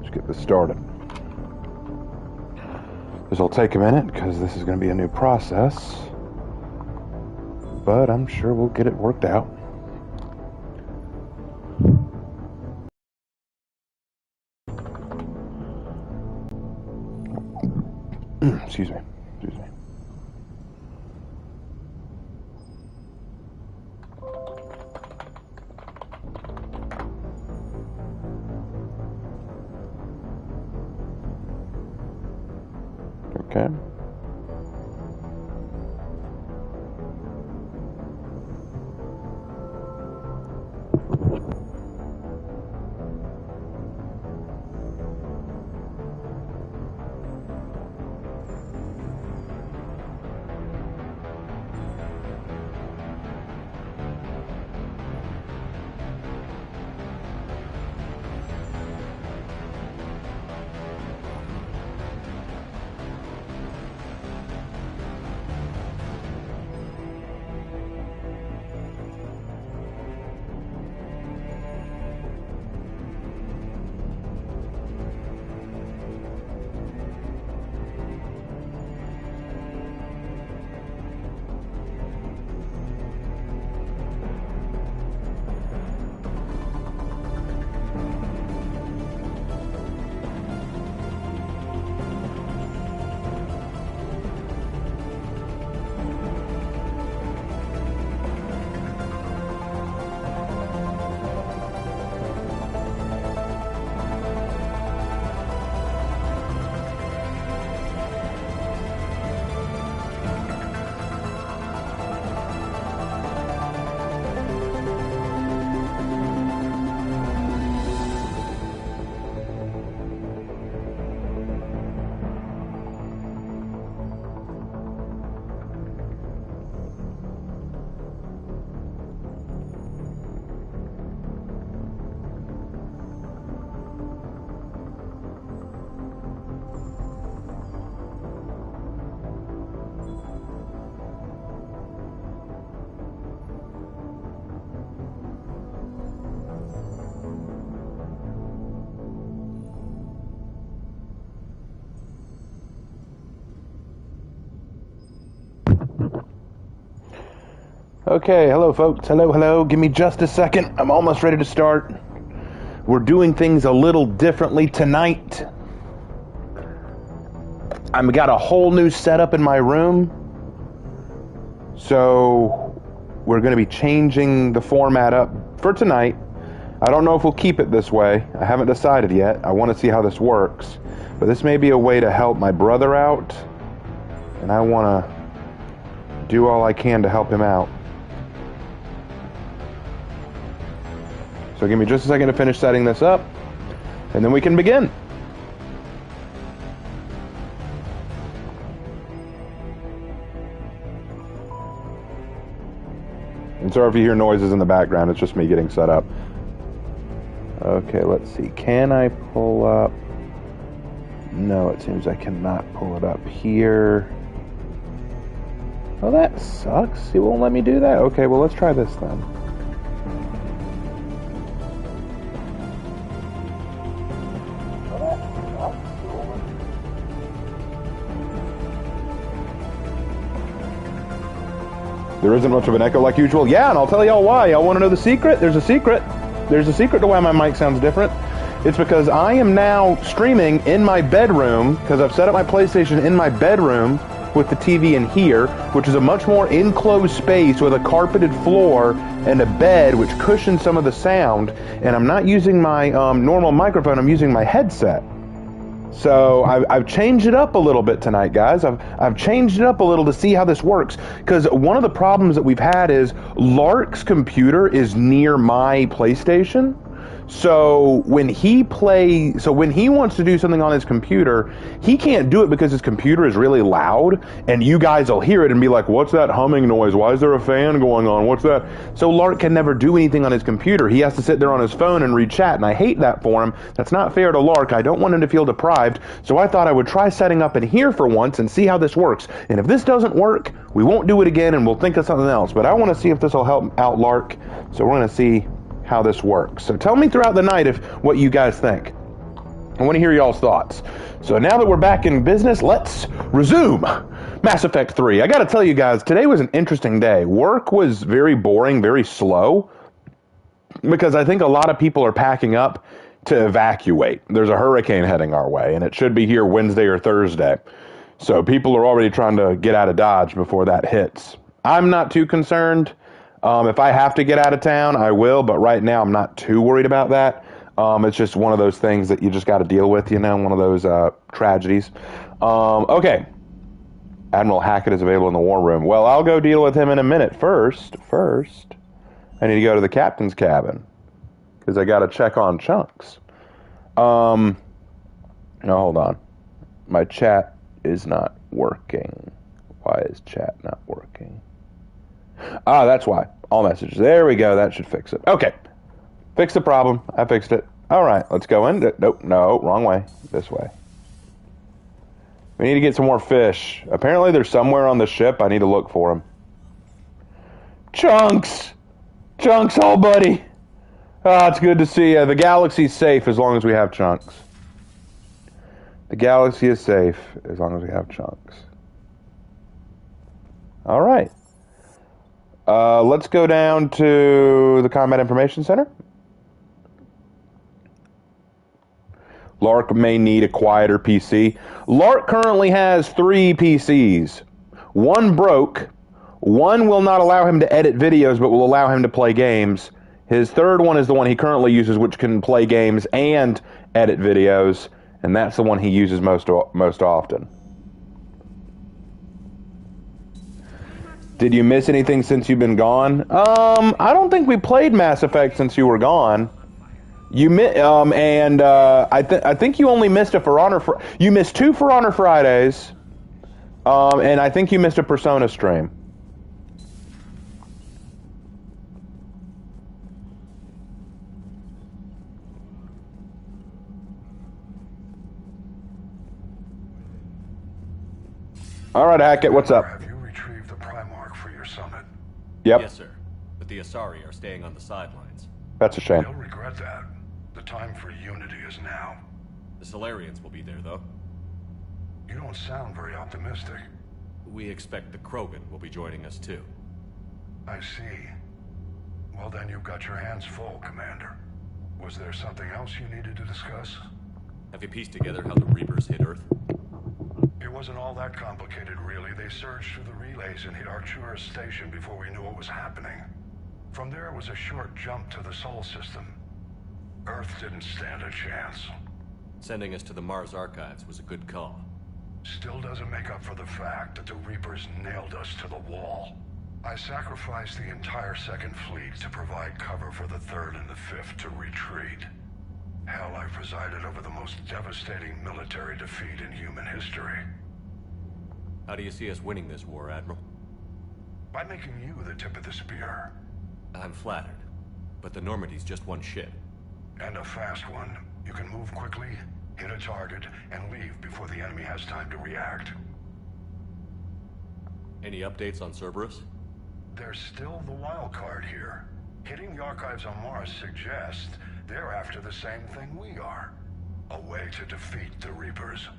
Let's get this started. This will take a minute because this is going to be a new process, but I'm sure we'll get it worked out. Excuse me. Okay. Okay, hello folks, hello, give me just a second, I'm almost ready to start. We're doing things a little differently tonight. I've got a whole new setup in my room, so we're going to be changing the format up for tonight. I don't know if we'll keep it this way, I haven't decided yet, I want to see how this works, but this may be a way to help my brother out, and I want to do all I can to help him out. So give me just a second to finish setting this up, and then we can begin. And sorry if you hear noises in the background, it's just me getting set up. Okay, let's see. Can I pull up? No, it seems I cannot pull it up here. Oh, that sucks. It won't let me do that. Okay, well, let's try this then. There isn't much of an echo like usual. Yeah, and I'll tell y'all why. Y'all want to know the secret? There's a secret. There's a secret to why my mic sounds different. It's because I am now streaming in my bedroom, because I've set up my PlayStation in my bedroom with the TV in here, which is a much more enclosed space with a carpeted floor and a bed, which cushions some of the sound. And I'm not using my normal microphone, I'm using my headset. So I've changed it up a little bit tonight, guys. I've changed it up a little to see how this works. Because one of the problems that we've had is Lark's computer is near my PlayStation. So when he wants to do something on his computer, he can't do it because his computer is really loud, and you guys will hear it and be like, what's that humming noise? Why is there a fan going on? What's that? So Lark can never do anything on his computer. He has to sit there on his phone and read chat, and I hate that for him. That's not fair to Lark. I don't want him to feel deprived, so I thought I would try setting up in here for once and see how this works. And if this doesn't work, we won't do it again and we'll think of something else. But I want to see if this will help out Lark, so we're going to see how this works. So tell me throughout the night what you guys think. I want to hear y'all's thoughts. So now that we're back in business, let's resume Mass Effect 3. I got to tell you guys, today was an interesting day. Work was very boring, very slow, because I think a lot of people are packing up to evacuate. There's a hurricane heading our way, and it should be here Wednesday or Thursday. So people are already trying to get out of Dodge before that hits. I'm not too concerned. If I have to get out of town, I will, but right now I'm not too worried about that. It's just one of those things that you just got to deal with, you know, one of those tragedies. Okay. Admiral Hackett is available in the war room. Well, I'll go deal with him in a minute. First, I need to go to the captain's cabin because I got to check on Chunks. No, hold on. My chat is not working. Why is chat not working? Ah, that's why. All messages. There we go. That should fix it. Okay. Fix the problem. I fixed it. All right, let's go in. Nope, no, wrong way. This way. We need to get some more fish. Apparently they're somewhere on the ship. I need to look for them. Chunks! Chunks, old buddy. Ah, it's good to see you. The galaxy's safe as long as we have Chunks. The galaxy is safe as long as we have Chunks. All right. Let's go down to the Combat Information Center. Lark may need a quieter PC. Lark currently has 3 PCs. One broke. One will not allow him to edit videos, but will allow him to play games. His third one is the one he currently uses, which can play games and edit videos, and that's the one he uses most often. Did you miss anything since you've been gone? I don't think we played Mass Effect since you were gone. I think you only missed a For Honor. You missed 2 For Honor Fridays, and I think you missed a Persona stream. All right, Hackett, what's up? Have you retrieved the Primarch for your summit? Yep. Yes, sir. But the Asari are staying on the sidelines. That's a shame. You'll regret that. The time for unity is now. The Solarians will be there, though. You don't sound very optimistic. We expect the Krogan will be joining us, too. I see. Well, then you've got your hands full, Commander. Was there something else you needed to discuss? Have you pieced together how the Reapers hit Earth? It wasn't all that complicated, really. They surged through the relays and hit Arcturus Station before we knew what was happening. From there was a short jump to the Sol system. Earth didn't stand a chance. Sending us to the Mars Archives was a good call. Still doesn't make up for the fact that the Reapers nailed us to the wall. I sacrificed the entire Second Fleet to provide cover for the Third and the Fifth to retreat. Hell, I presided over the most devastating military defeat in human history. How do you see us winning this war, Admiral? By making you the tip of the spear. I'm flattered, but the Normandy's just one ship. And a fast one. You can move quickly, hit a target, and leave before the enemy has time to react. Any updates on Cerberus? There's still the wild card here. Hitting the archives on Mars suggests they're after the same thing we are. A way to defeat the Reapers.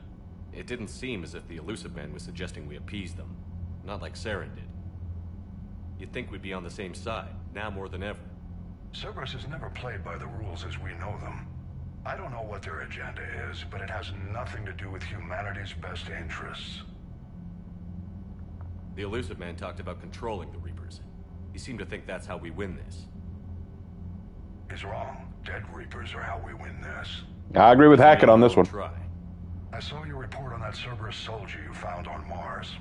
It didn't seem as if the Illusive Man was suggesting we appease them. Not like Saren did. You'd think we'd be on the same side, now more than ever. Cerberus has never played by the rules as we know them. I don't know what their agenda is, but it has nothing to do with humanity's best interests. The Illusive Man talked about controlling the Reapers. He seemed to think that's how we win this. He's wrong. Dead Reapers are how we win this. I agree with Hackett on this one. Try. I saw your report on that Cerberus soldier you found on Mars.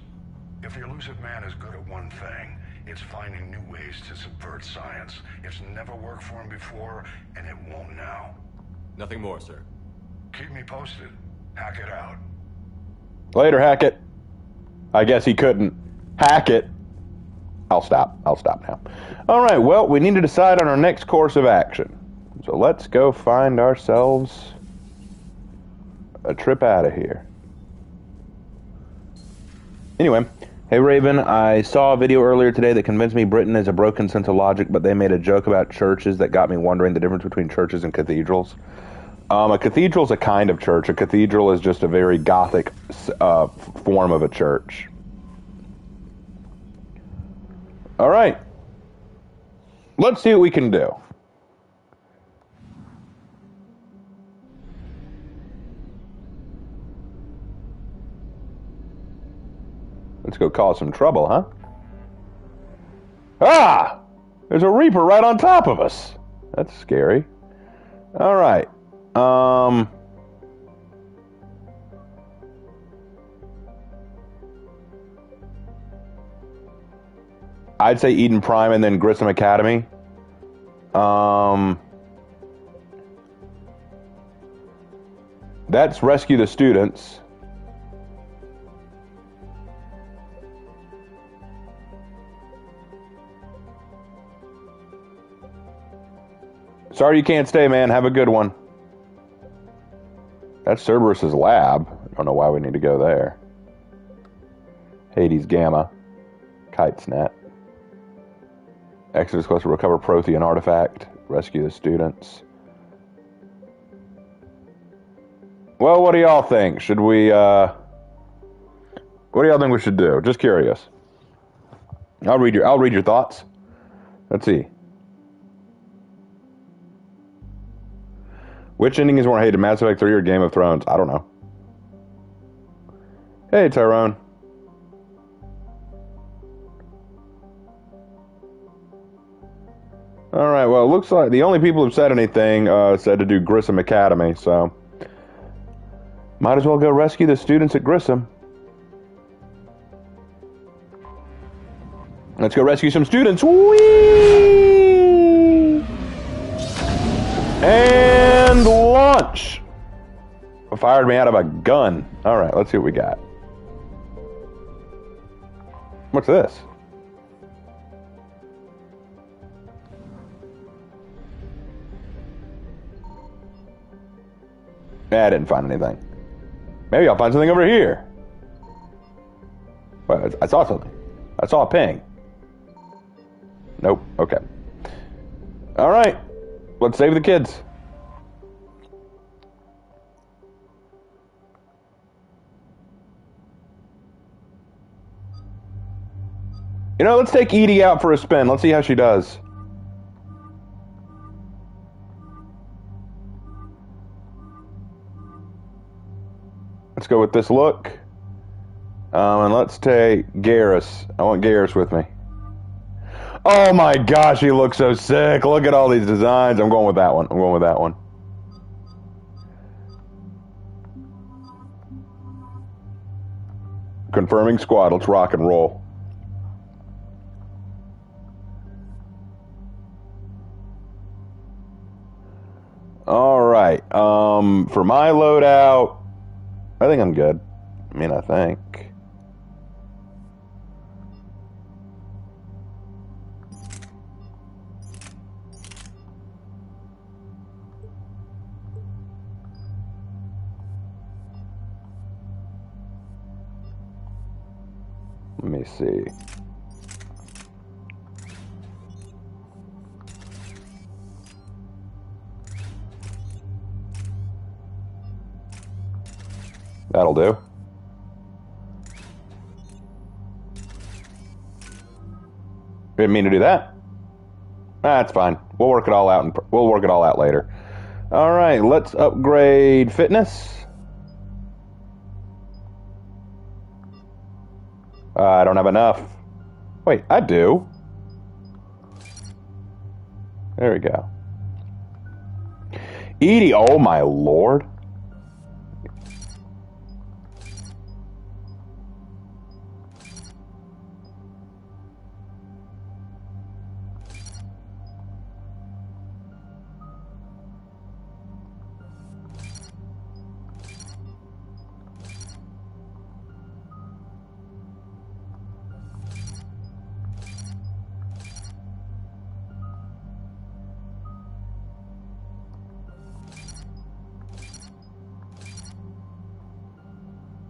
If the Illusive Man is good at one thing, it's finding new ways to subvert science. It's never worked for him before, and it won't now. Nothing more, sir. Keep me posted. Hackett out. Later, Hackett. I guess he couldn't. Hackett. I'll stop now. All right, well, we need to decide on our next course of action. So let's go find ourselves a trip out of here. Anyway, hey Raven, I saw a video earlier today that convinced me Britain has a broken sense of logic, but they made a joke about churches that got me wondering the difference between churches and cathedrals. A cathedral's a kind of church. A cathedral is just a very Gothic form of a church. All right. Let's see what we can do. Let's go cause some trouble, huh? Ah! There's a Reaper right on top of us. That's scary. All right. I'd say Eden Prime and then Grissom Academy. That's rescue the students. Sorry you can't stay, man. Have a good one. That's Cerberus's lab. I don't know why we need to go there. Hades Gamma. Kite's Net. Exodus Quest to recover Prothean artifact. Rescue the students. Well, what do y'all think? Should we, what do y'all think we should do? Just curious. I'll read your thoughts. Let's see. Which ending is more hated, Mass Effect 3 or Game of Thrones? I don't know. Hey, Tyrone. All right, well, it looks like the only people who've said anything said to do Grissom Academy, so might as well go rescue the students at Grissom. Let's go rescue some students. Whee! And launch. Fired me out of a gun. All right, let's see what we got. What's this? I didn't find anything. Maybe I'll find something over here. Well, I saw something. I saw a ping. Nope. Okay. All right. Let's save the kids. You know, let's take Edie out for a spin. Let's see how she does. Let's go with this look. And let's take Garrus. I want Garrus with me. Oh my gosh, he looks so sick. Look at all these designs. I'm going with that one. I'm going with that one. Confirming squad. Let's rock and roll. All right. For my loadout, I think I'm good. I mean, I think. Let me see. That'll do. Didn't mean to do that. That's fine. We'll work it all out, and we'll work it all out later. All right, let's upgrade fitness. I don't have enough. Wait, I do. There we go. Edie, oh my lord.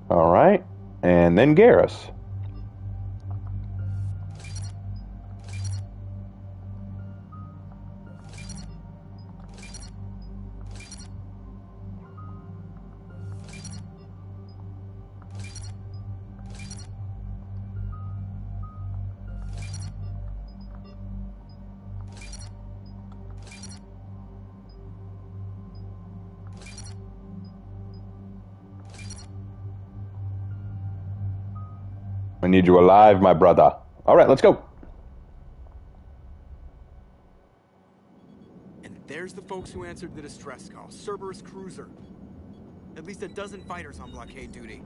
All right, and then Garrus. I need you alive, my brother. All right, let's go. And there's the folks who answered the distress call. Cerberus cruiser. At least a dozen fighters on blockade duty.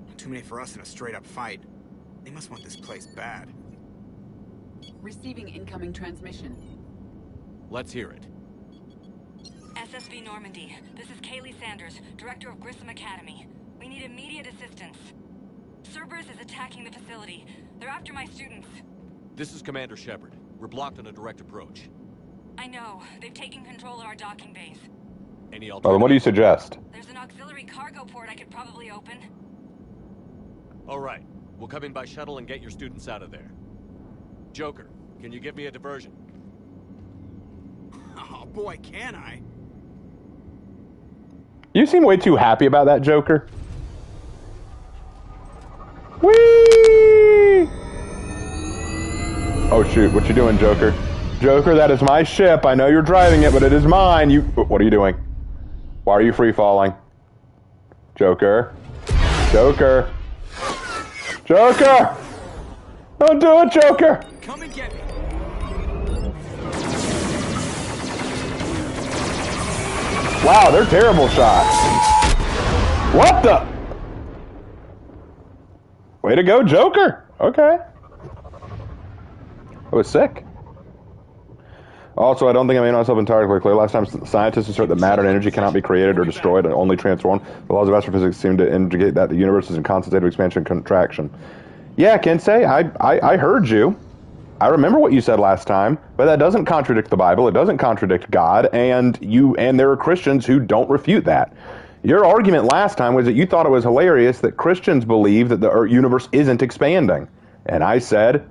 Not too many for us in a straight-up fight. They must want this place bad. Receiving incoming transmission. Let's hear it. SSV Normandy. This is Kaylee Sanders, director of Grissom Academy. We need immediate assistance. Cerberus is attacking the facility. They're after my students. This is Commander Shepard. We're blocked on a direct approach. I know. They've taken control of our docking base. Any Well, alternative? then what do you suggest? There's an auxiliary cargo port I could probably open. All right. We'll come in by shuttle and get your students out of there. Joker, can you give me a diversion? Oh boy, can I? You seem way too happy about that, Joker. Whee! Oh shoot, what you doing, Joker? Joker, that is my ship. I know you're driving it, but it is mine. What are you doing? Why are you free falling? Joker. Joker. Joker! Don't do it, Joker! Come and get me. Wow, they're terrible shots. What the? Way to go, Joker. Okay. That was sick. Also, I don't think I made myself entirely clear. Last time, scientists assert that matter and energy cannot be created or destroyed and only transformed. The laws of astrophysics seem to indicate that the universe is in constant state of expansion and contraction. Yeah, Kensei, I heard you. I remember what you said last time, but that doesn't contradict the Bible. It doesn't contradict God, and there are Christians who don't refute that. Your argument last time was that you thought it was hilarious that Christians believe that the universe isn't expanding. And I said,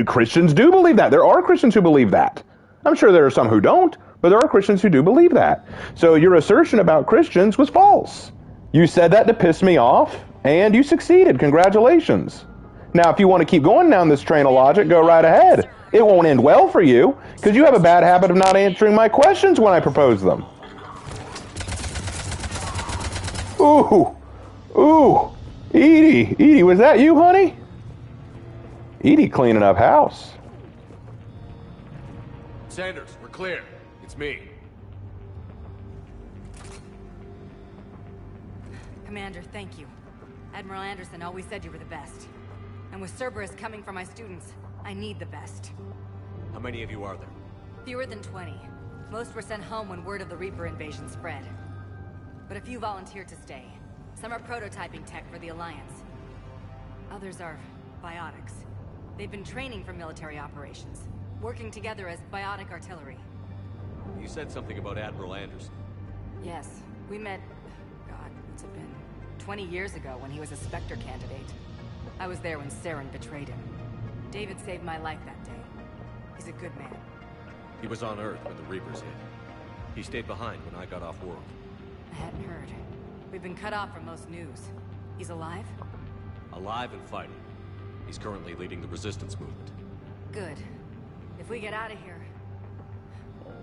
Christians do believe that. There are Christians who believe that. I'm sure there are some who don't, but there are Christians who do believe that. So your assertion about Christians was false. You said that to piss me off, and you succeeded. Congratulations. Now, if you want to keep going down this train of logic, go right ahead. It won't end well for you, because you have a bad habit of not answering my questions when I propose them. Ooh, Edie, was that you, honey? Edie cleaning up house. Sanders, we're clear. It's me. Commander, thank you. Admiral Anderson always said you were the best. And with Cerberus coming for my students, I need the best. How many of you are there? Fewer than 20. Most were sent home when word of the Reaper invasion spread. But a few volunteered to stay. Some are prototyping tech for the Alliance. Others are biotics. They've been training for military operations, working together as biotic artillery. You said something about Admiral Anderson. Yes, we met, God, what's it been? 20 years ago when he was a Spectre candidate. I was there when Saren betrayed him. David saved my life that day. He's a good man. He was on Earth when the Reapers hit. He stayed behind when I got off world. I hadn't heard. We've been cut off from most news. He's alive? Alive and fighting. He's currently leading the resistance movement. Good. If we get out of here... well,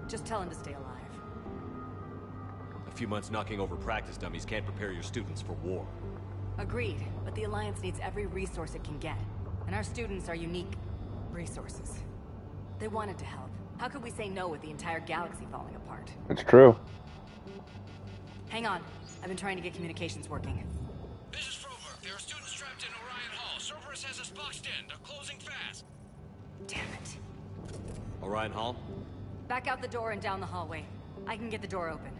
just tell him to stay alive. A few months knocking over practice dummies can't prepare your students for war. Agreed, but the Alliance needs every resource it can get. And our students are unique resources. They wanted to help. How could we say no with the entire galaxy falling apart? It's true. Hang on. I've been trying to get communications working. This is Froberg. There are students trapped in Orion Hall. Cerberus has us boxed in. They're closing fast. Damn it. Orion Hall? Back out the door and down the hallway. I can get the door open.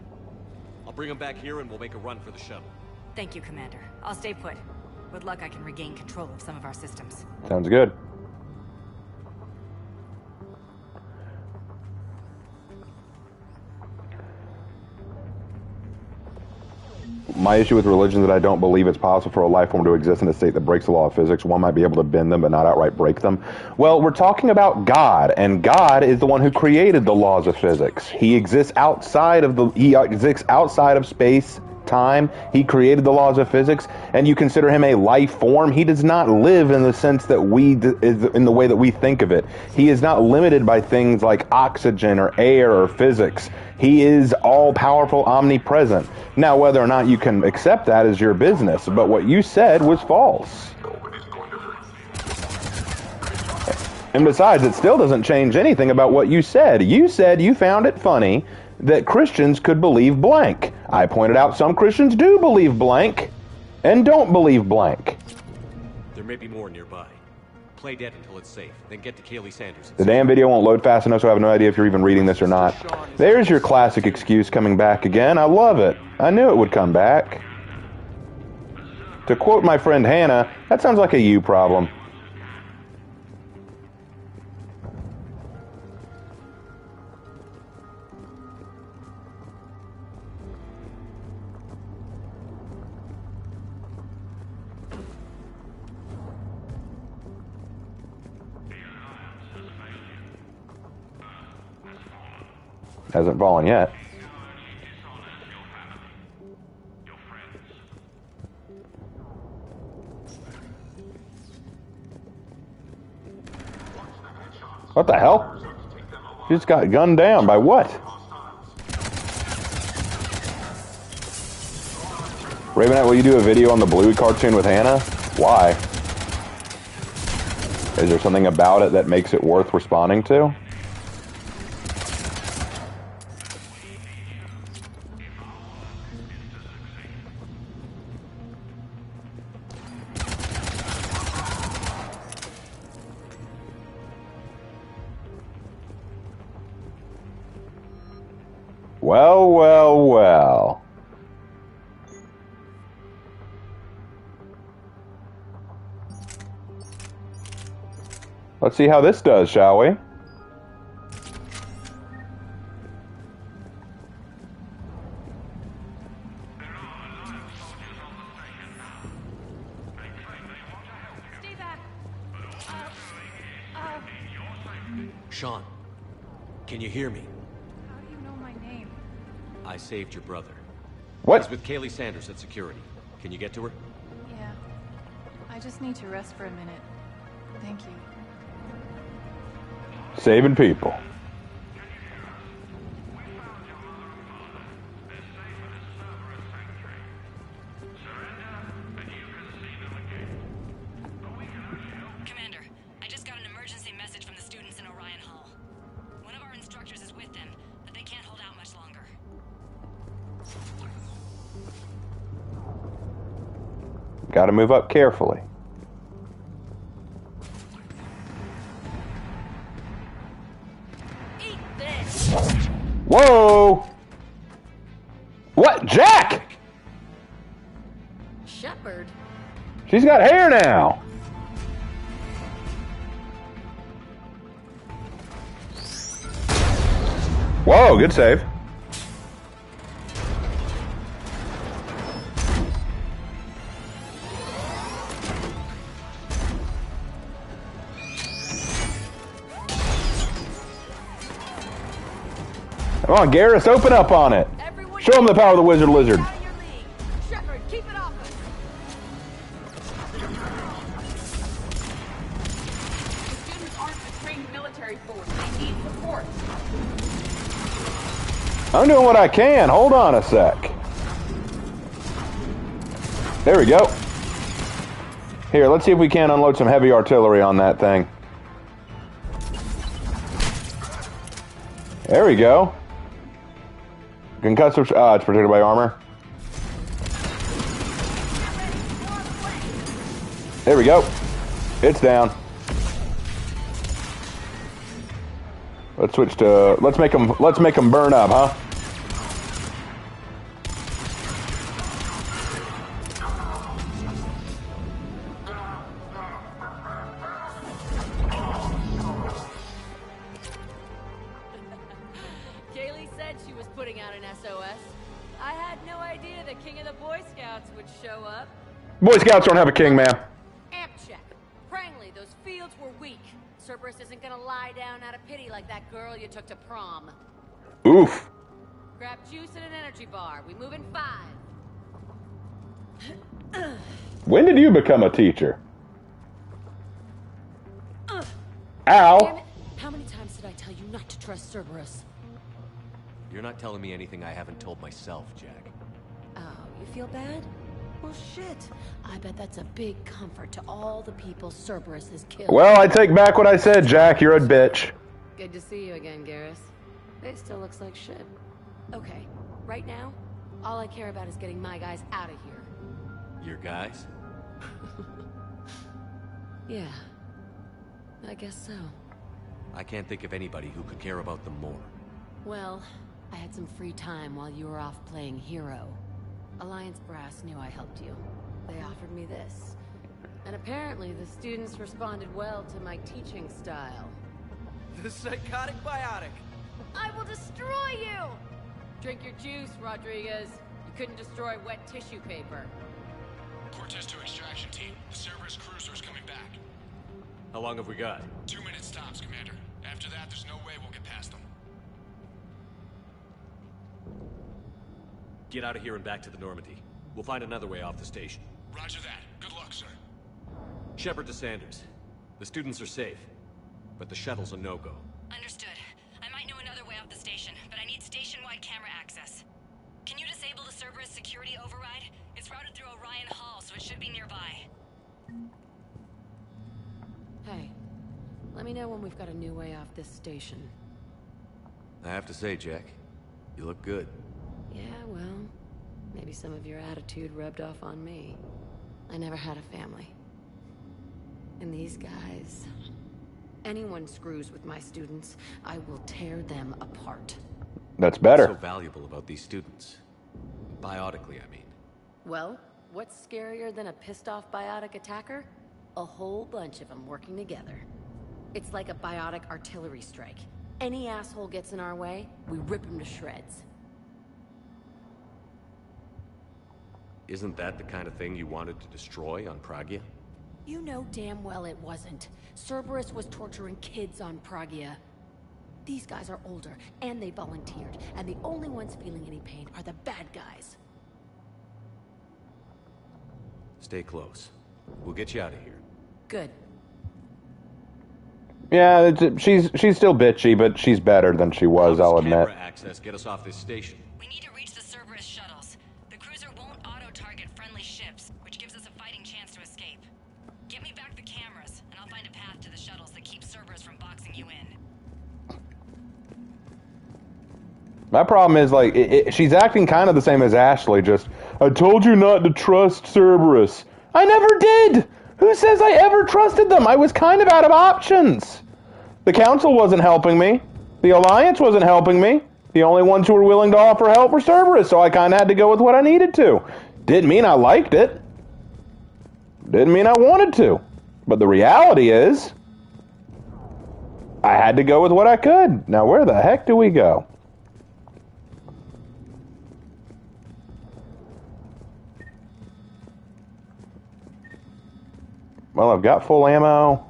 I'll bring them back here and we'll make a run for the shuttle. Thank you, Commander. I'll stay put. With luck, I can regain control of some of our systems. Sounds good. My issue with religion is that I don't believe it's possible for a life form to exist in a state that breaks the law of physics. One might be able to bend them, but not outright break them. Well, we're talking about God, and God is the one who created the laws of physics. He exists outside of space time. He created the laws of physics, and you consider him a life form. He does not live in the sense that in the way that we think of it. He is not limited by things like oxygen or air or physics. He is all-powerful, omnipresent. Now, whether or not you can accept that is your business, but what you said was false. And besides, it still doesn't change anything about what you said. You said you found it funny that Christians could believe blank. I pointed out some Christians do believe blank and don't believe blank. There may be more nearby. Play dead until it's safe, then get to Kaylee Sanders. The damn video won't load fast enough, so I have no idea if you're even reading this or not. There's your classic excuse coming back again. I love it. I knew it would come back. To quote my friend Hannah, that sounds like a you problem. Hasn't fallen yet. What the hell? She just got gunned down by what? Ravenette, will you do a video on the Bluey cartoon with Hannah? Why? Is there something about it that makes it worth responding to? Well, well, well. Let's see how this does, shall we? Sean, can you hear me? How do you know my name? I saved your brother. What? He's with Kaylee Sanders at security. Can you get to her? Yeah. I just need to rest for a minute. Thank you. Saving people. Commander, I just got an emergency message from the students in Orion Hall. One of our instructors is with them, but they can't hold out much longer. Gotta move up carefully. Eat this! Whoa! What? Jack! Shepard? She's got hair now. Whoa, good save. Come on, Garrus, open up on it. Everyone Show him the power of the Wizard Lizard. out of your league. Shepard, keep it off us. The students aren't a trained military force. They need support. I'm doing what I can. Hold on a sec. There we go. Here, let's see if we can unload some heavy artillery on that thing. There we go. Concussive. It's protected by armor. There we go. It's down. Let's switch to. Let's make them burn up, huh? Kaylee said she was putting out an SOS. I had no idea the king of the Boy Scouts would show up. Boy Scouts don't have a king, ma'am. Amp check. Prangley, those fields were weak. Cerberus isn't gonna lie down out of pity like that girl you took to prom. Oof. Grab juice and an energy bar. We move in 5, When did you become a teacher? Damn Ow! it. How many times did I tell you not to trust Cerberus? You're not telling me anything I haven't told myself, Jack. Oh, you feel bad? Well, shit. I bet that's a big comfort to all the people Cerberus has killed. Well, I take back what I said, Jack. You're a bitch. Good to see you again, Garrus. It still looks like shit. Okay, right now, all I care about is getting my guys out of here. Your guys? Yeah, I guess so. I can't think of anybody who could care about them more. Well, I had some free time while you were off playing hero. Alliance Brass knew I helped you. They offered me this. And apparently the students responded well to my teaching style. The psychotic biotic. I will destroy you! Drink your juice, Rodriguez. You couldn't destroy wet tissue paper. Cortez to extraction team. The Cerberus cruiser is coming back. How long have we got? 2 minutes tops, Commander. After that, there's no way we'll get past them. Get out of here and back to the Normandy. We'll find another way off the station. Roger that. Good luck, sir. Shepard to Sanders. The students are safe, but the shuttle's a no-go. Understood. I might know another way off the station, but I need station-wide camera access. Can you disable the Cerberus security override? It's routed through Orion Hall, so it should be nearby. Hey, let me know when we've got a new way off this station. I have to say, Jack, you look good. Yeah, well, maybe some of your attitude rubbed off on me. I never had a family. And these guys... Anyone screws with my students, I will tear them apart. That's better. What's so valuable about these students? Biotically, I mean. Well, what's scarier than a pissed-off biotic attacker? A whole bunch of them working together. It's like a biotic artillery strike. Any asshole gets in our way, we rip him to shreds. Isn't that the kind of thing you wanted to destroy on Pragia? You know damn well it wasn't. Cerberus was torturing kids on Pragia. These guys are older, and they volunteered, and the only ones feeling any pain are the bad guys. Stay close. We'll get you out of here. Good. Yeah, she's still bitchy, but she's better than she was, I'll admit. Camera access get us off this station. We need to reach the Cerberus shuttles. The cruiser won't auto-target friendly ships, which gives us a fighting chance to escape. Get me back the cameras, and I'll find a path to the shuttles that keeps Cerberus from boxing you in. My problem is, like, she's acting kind of the same as Ashley, just, I told you not to trust Cerberus. I never did! Who says I ever trusted them? I was kind of out of options. The Council wasn't helping me. The Alliance wasn't helping me. The only ones who were willing to offer help were Cerberus, so I kind of had to go with what I needed to. Didn't mean I liked it. Didn't mean I wanted to. But the reality is, I had to go with what I could. Now, where the heck do we go? Well, I've got full ammo.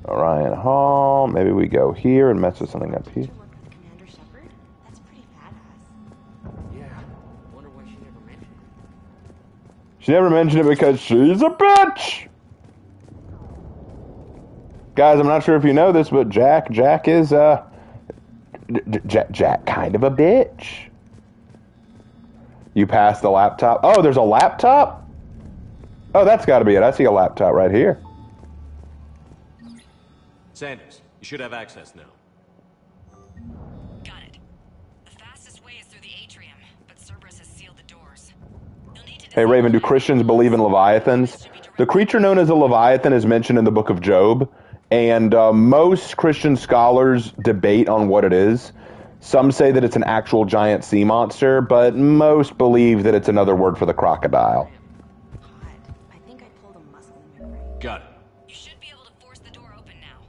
Orion Hall. Maybe we go here and mess with something up here. Commander Shepard? That's pretty badass. Yeah. Wonder why she never mentioned it. She never mentioned it because she's a bitch! Guys, I'm not sure if you know this, but Jack is, Jack kind of a bitch. You passed the laptop. Oh, there's a laptop? Oh, that's got to be it. I see a laptop right here. Sanders, you should have access now. Got it. The fastest way is through the atrium, but Cerberus has sealed the doors. You'll need to Hey, Raven, do Christians believe in Leviathans? The creature known as a Leviathan is mentioned in the book of Job, and most Christian scholars debate on what it is. Some say that it's an actual giant sea monster, but most believe that it's another word for the crocodile. I think I pulled a muscle in my brain. Got it. You should be able to force the door open now.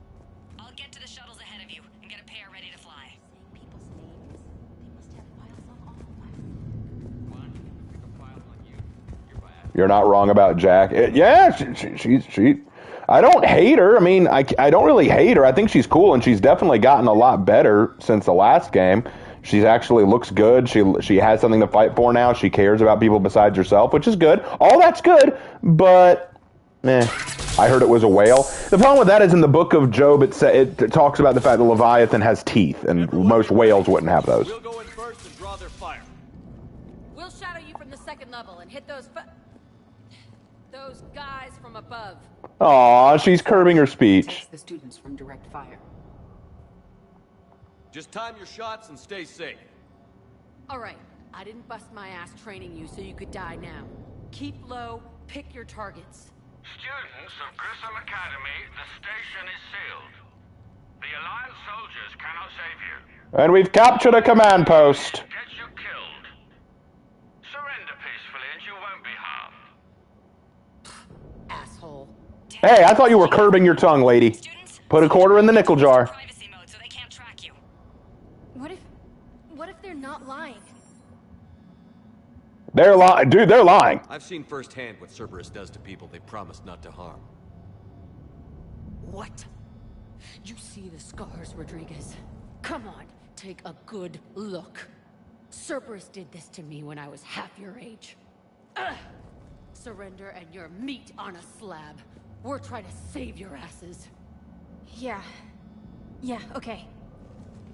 I'll get to the shuttles ahead of you and get a pair ready to fly. Saying people's names? They must have files on all of us. You're not wrong about Jack. She I don't hate her. I mean, I don't really hate her. I think she's cool, and she's definitely gotten a lot better since the last game. She actually looks good. She has something to fight for now. She cares about people besides herself, which is good. All that's good, but I heard it was a whale. The problem with that is in the book of Job, it talks about the fact that Leviathan has teeth, and most whales wouldn't have those. We'll go in first and draw their fire. We'll shadow you from the second level and hit those guys from above. Aw, she's curbing her speech. The students from direct fire. Just time your shots and stay safe. All right, I didn't bust my ass training you so you could die now. Keep low, pick your targets. Students of Grissom Academy, the station is sealed. The Alliance soldiers cannot save you. And we've captured a command post. Get you killed. Surrender peacefully and you won't be harmed. Asshole. Hey, I thought you were curbing your tongue, lady. Put a quarter in the nickel jar. Privacy mode so they can't track you. What if they're not lying? They're lying. Dude, they're lying. I've seen firsthand what Cerberus does to people they promise not to harm. What? You see the scars, Rodriguez? Come on, take a good look. Cerberus did this to me when I was half your age. Ugh. Surrender and you're meat on a slab. We're trying to save your asses. Yeah, okay.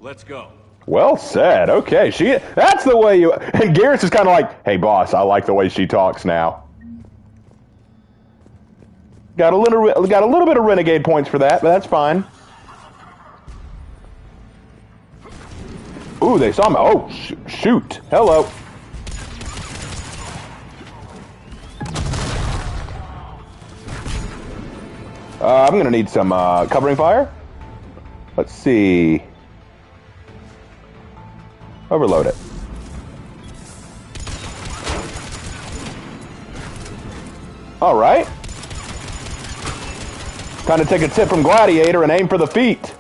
Let's go. Well said. Okay, that's the way you... And Garrus is kind of like, hey, boss, I like the way she talks now. Got a little bit of renegade points for that, but that's fine. Ooh, they saw me. Oh, shoot. Hello. I'm going to need some covering fire. Let's see. Overload it. All right. Kind of take a tip from Gladiator and aim for the feet.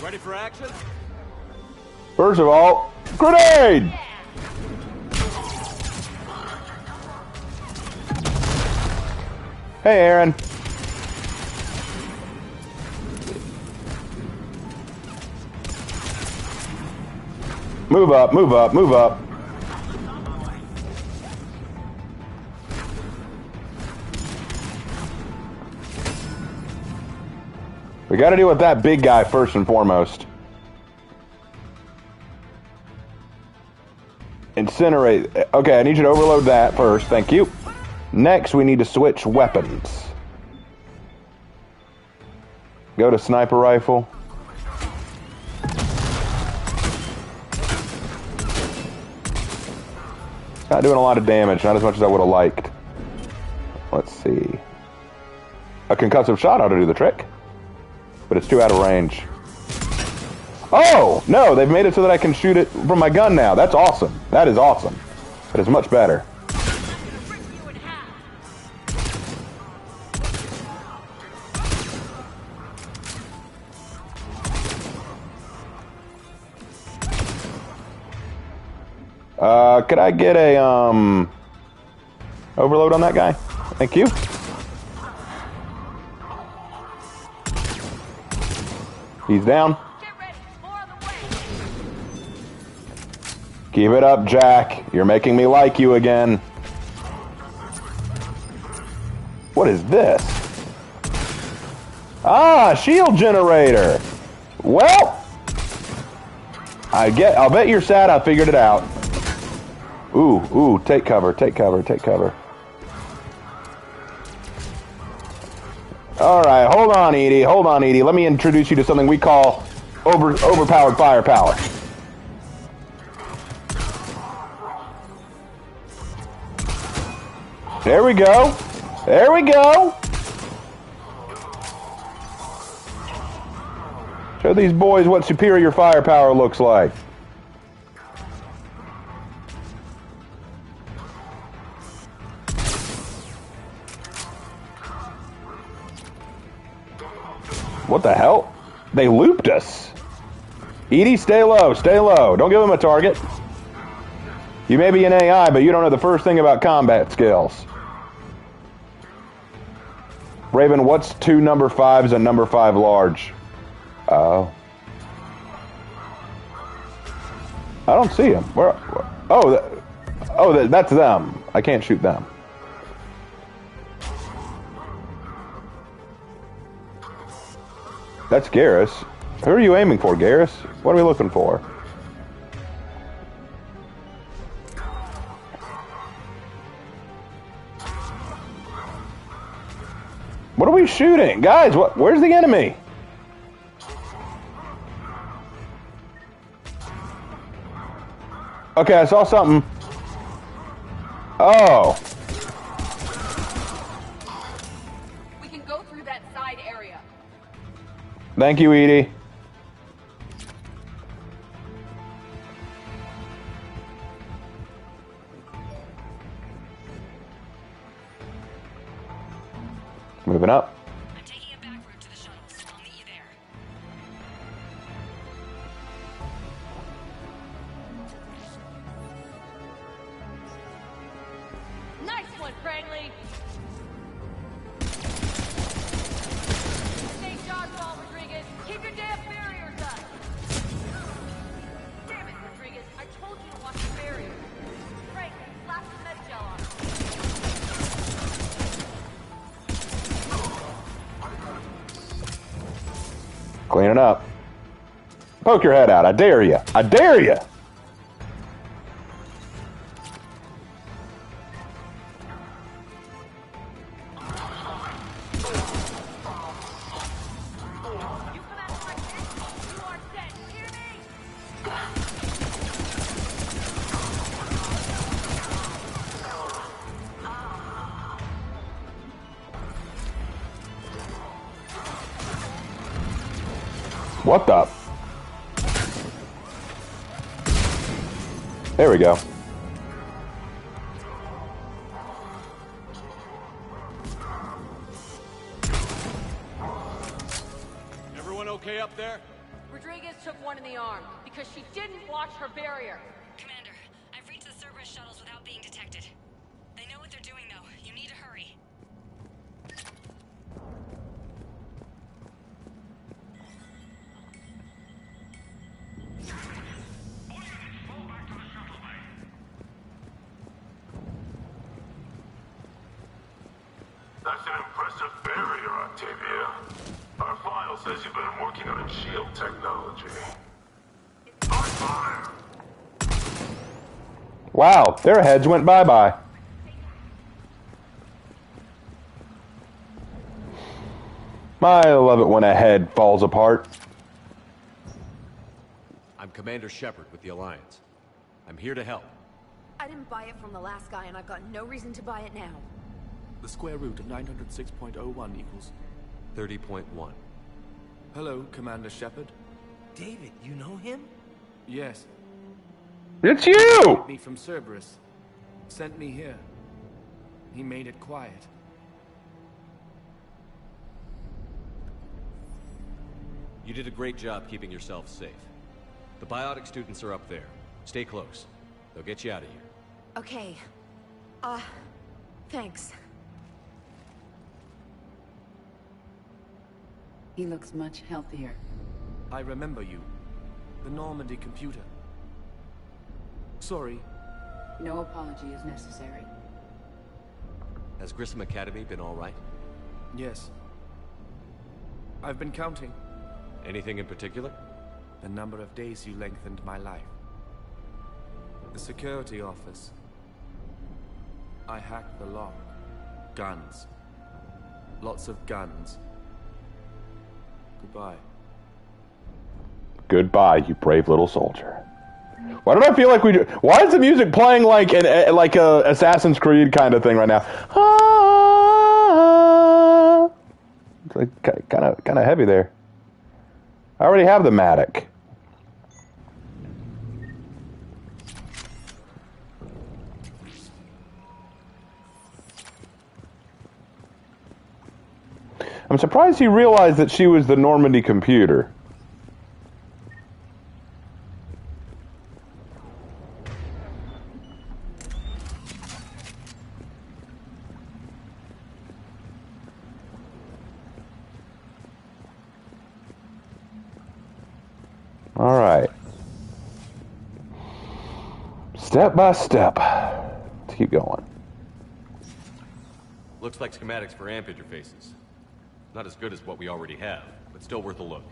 Ready for action? First of all, grenade! Hey, Aaron. Move up, move up, move up. We gotta deal with that big guy first and foremost. Incinerate. Okay, I need you to overload that first. Thank you. Next, we need to switch weapons. Go to sniper rifle. Not doing a lot of damage, not as much as I would have liked. Let's see. A concussive shot ought to do the trick. But it's too out of range. Oh! No, they've made it so that I can shoot it from my gun now. That's awesome. That is awesome. That is much better. Could I get a, overload on that guy? Thank you. He's down. Keep it up, Jack. You're making me like you again. What is this? Ah, shield generator. Well, I'll bet you're sad I figured it out. Ooh, take cover, take cover, take cover. Alright, hold on, Edie, hold on, Edie. Let me introduce you to something we call overpowered firepower. There we go. There we go. Show these boys what superior firepower looks like. What the hell? They looped us. Edie, stay low, stay low. Don't give them a target. You may be an AI, but you don't know the first thing about combat skills. Raven, what's 2 number 5s and number 5 large? Oh. I don't see them. Where? Oh, that's them. I can't shoot them. That's Garrus. Who are you aiming for, Garrus? What are we looking for? What are we shooting? Guys, where's the enemy? Okay, I saw something. Oh. We can go through that side area. Thank you, Edie. Moving up. I'm taking a back route to the shuttles. I'll meet you there. Nice one, Crangley! Stay dodgeball, Rodriguez! Keep your damn barriers up! Damn it, Rodriguez! I told you to watch the barrier! Frank, slap the med gel on it. Cleaning up. Poke your head out. I dare you. I dare you. What the? There we go. Everyone okay up there? Rodriguez took one in the arm because she didn't watch her barrier. Commander, I've reached the Cerberus shuttles without being detected. They know what they're doing, though. You need to hurry. That's an impressive barrier, Octavia. Our file says you've been working on shield technology. On fire! Wow, their heads went bye-bye. I love it when a head falls apart. I'm Commander Shepard with the Alliance. I'm here to help. I didn't buy it from the last guy, and I've got no reason to buy it now. The square root of 906.01 equals 30.1. Hello, Commander Shepard. David, you know him? Yes. It's you! Me from Cerberus. Sent me here. He made it quiet. You did a great job keeping yourself safe. The biotic students are up there. Stay close. They'll get you out of here. Okay. Thanks. He looks much healthier. I remember you. The Normandy computer. Sorry. No apology is necessary. Has Grissom Academy been all right? Yes. I've been counting. Anything in particular? The number of days you lengthened my life. The security office. I hacked the lock. Guns. Lots of guns. Goodbye. Goodbye, you brave little soldier. Why don't I feel like we do? Why is the music playing like a Assassin's Creed kind of thing right now? Ah, it's like kind of heavy there. I already have the Matic. I'm surprised he realized that she was the Normandy computer. All right. Step by step. Let's keep going. Looks like schematics for amp interfaces. Not as good as what we already have, but still worth a look.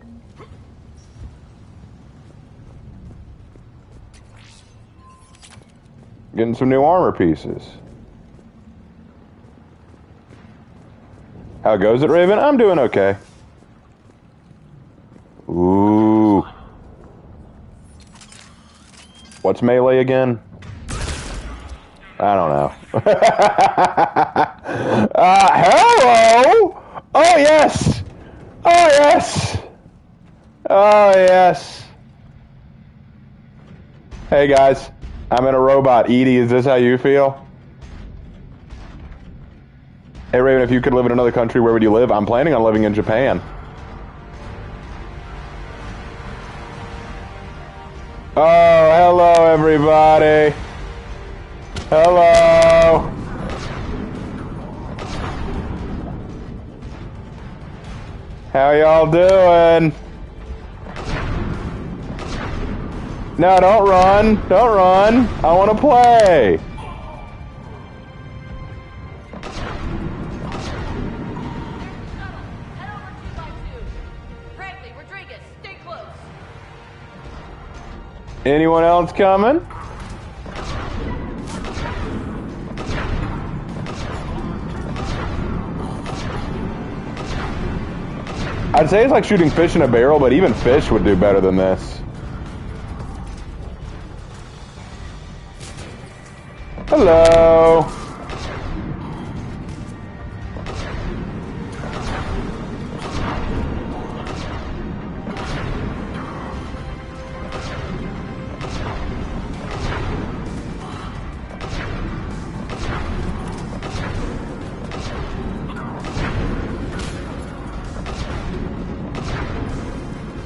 Getting some new armor pieces. How goes it, Raven? I'm doing okay. Ooh. What's melee again? I don't know. Hello! Oh, yes! Oh, yes! Oh, yes. Hey, guys. I'm in a robot. Edie, is this how you feel? Hey, Raven, if you could live in another country, where would you live? I'm planning on living in Japan. Oh, hello, everybody. Hello. How y'all doing? No, don't run. Don't run. I want to play. Anyone else coming? I'd say it's like shooting fish in a barrel, but even fish would do better than this. Hello.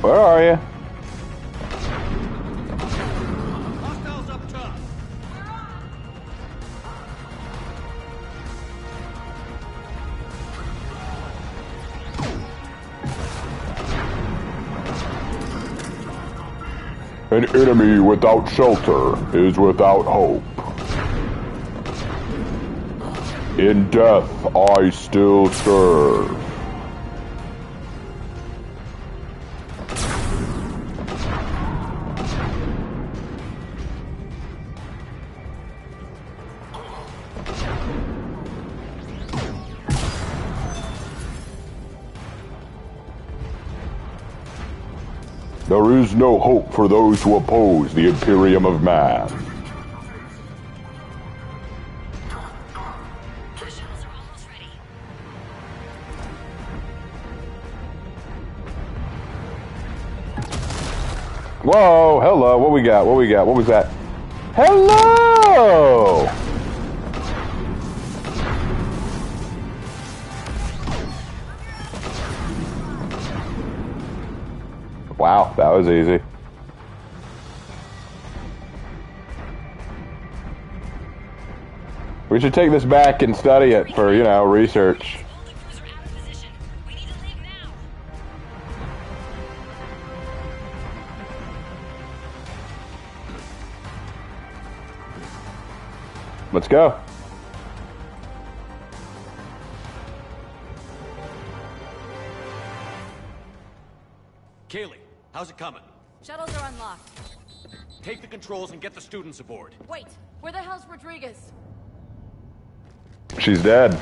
Where are you? Hostiles up top. An enemy without shelter is without hope. In death, I still serve. There is no hope for those who oppose the Imperium of Man. Whoa, hello, what we got, what we got, what was that? Hello! Wow, that was easy. We should take this back and study it for, you know, research. Let's go. Kaylee, how's it coming? Shuttles are unlocked. Take the controls and get the students aboard. Wait, where the hell's Rodriguez? She's dead.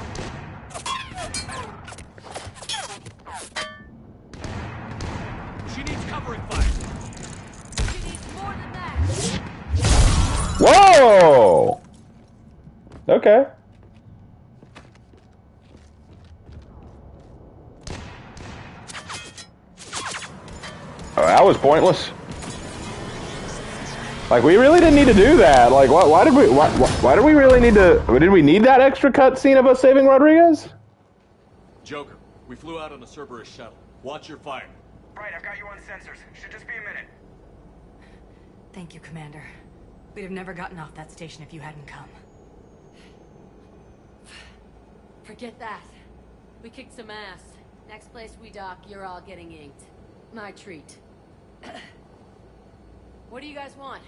She needs covering fire. She needs more than that. Whoa! Okay. Oh, that was pointless. Like, we really didn't need to do that. Like, why did we really need to... Did we need that extra cutscene of us saving Rodriguez? Joker, we flew out on a Cerberus shuttle. Watch your fire. Right, I've got you on sensors. Should just be a minute. Thank you, Commander. We'd have never gotten off that station if you hadn't come. Forget that. We kicked some ass. Next place we dock, you're all getting inked. My treat. What do you guys want?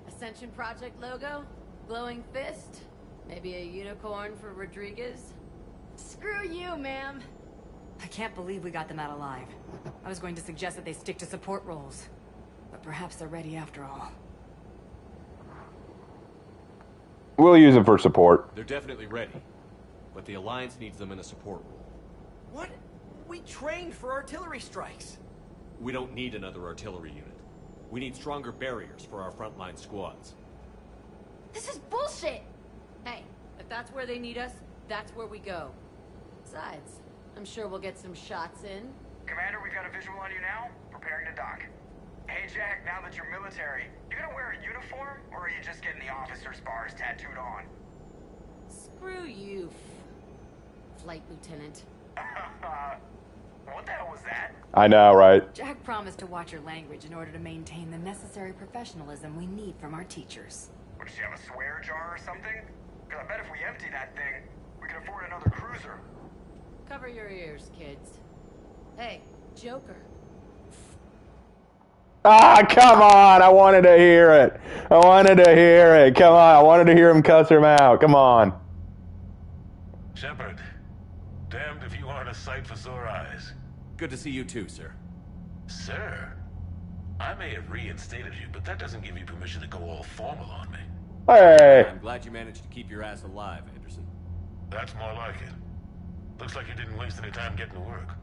Ascension Project logo? Glowing fist? Maybe a unicorn for Rodriguez? Screw you, ma'am. I can't believe we got them out alive. I was going to suggest that they stick to support roles. But perhaps they're ready after all. We'll use them for support. They're definitely ready. But the Alliance needs them in a support role. What? We trained for artillery strikes. We don't need another artillery unit. We need stronger barriers for our frontline squads. This is bullshit! Hey, if that's where they need us, that's where we go. Besides, I'm sure we'll get some shots in. Commander, we've got a visual on you now. Preparing to dock. Hey, Jack, now that you're military, you gonna wear a uniform, or are you just getting the officer's bars tattooed on? Screw you, Flight Lieutenant. What the hell was that? I know, right? Jack promised to watch your language in order to maintain the necessary professionalism we need from our teachers. What, does she have a swear jar or something? Because I bet if we empty that thing, we can afford another cruiser. Cover your ears, kids. Hey, Joker. Ah, come on! I wanted to hear it. I wanted to hear it. Come on! I wanted to hear him cuss him out. Come on. Shepard, damned if you aren't a sight for sore eyes. Good to see you too, sir. Sir? I may have reinstated you, but that doesn't give you permission to go all formal on me. Hey! I'm glad you managed to keep your ass alive, Anderson. That's more like it. Looks like you didn't waste any time getting to work.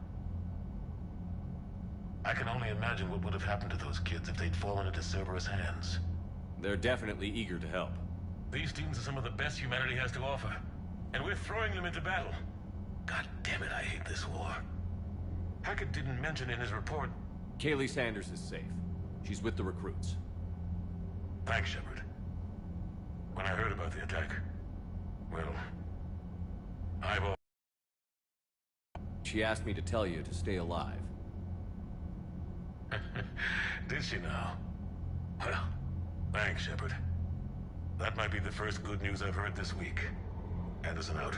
I can only imagine what would have happened to those kids if they'd fallen into Cerberus' hands. They're definitely eager to help. These students are some of the best humanity has to offer, and we're throwing them into battle. God damn it, I hate this war. Hackett didn't mention in his report... Kaylee Sanders is safe. She's with the recruits. Thanks, Shepard. When I heard about the attack, well, I've... She asked me to tell you to stay alive. Did she now? Well, thanks, Shepard. That might be the first good news I've heard this week. Anderson out.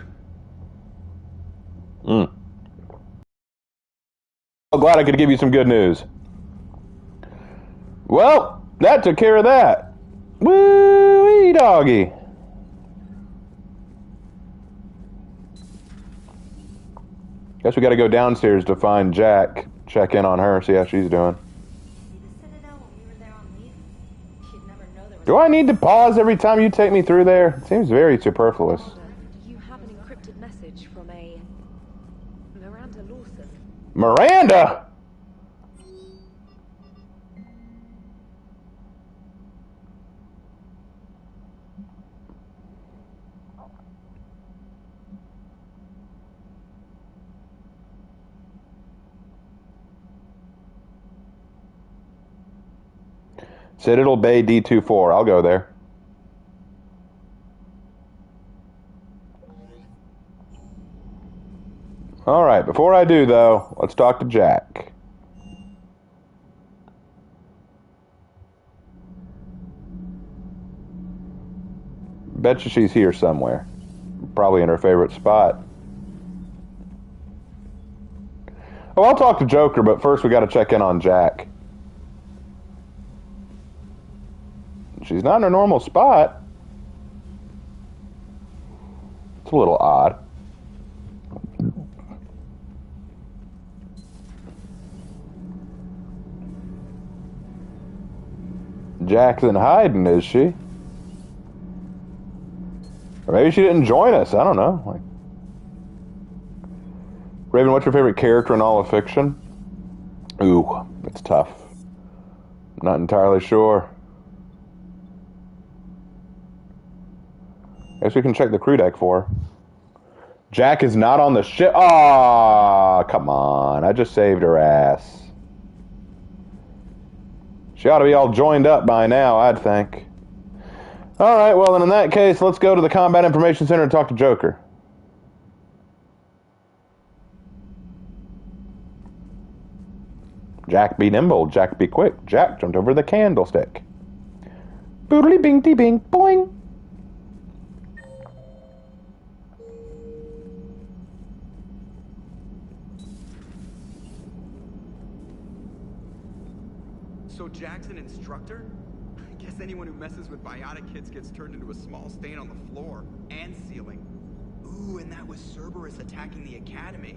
I'm glad I could give you some good news. Well, that took care of that. Woo-wee, doggy. Guess we gotta go downstairs to find Jack. Check in on her, see how she's doing. Do I need to pause every time you take me through there? It seems very superfluous. Do you have an encrypted message from a Miranda Lawson? Miranda! Citadel Bay D24. I'll go there. Alright, before I do, though, let's talk to Jack. Betcha she's here somewhere. Probably in her favorite spot. Oh, I'll talk to Joker, but first we gotta check in on Jack. She's not in her normal spot. It's a little odd. Jackson hiding, is she? Or maybe she didn't join us. I don't know. Like, Raven, what's your favorite character in all of fiction? Ooh, it's tough. Not entirely sure. Guess we can check the crew deck for her. Jack is not on the ship. Aw, come on. I just saved her ass. She ought to be all joined up by now, I'd think. Alright, well then in that case, let's go to the Combat Information Center and talk to Joker. Jack be nimble, Jack be quick. Jack jumped over the candlestick. Boodly bing dee bing, boing. So Jack's an instructor? Guess anyone who messes with biotic kits gets turned into a small stain on the floor and ceiling. Ooh, and that was Cerberus attacking the Academy.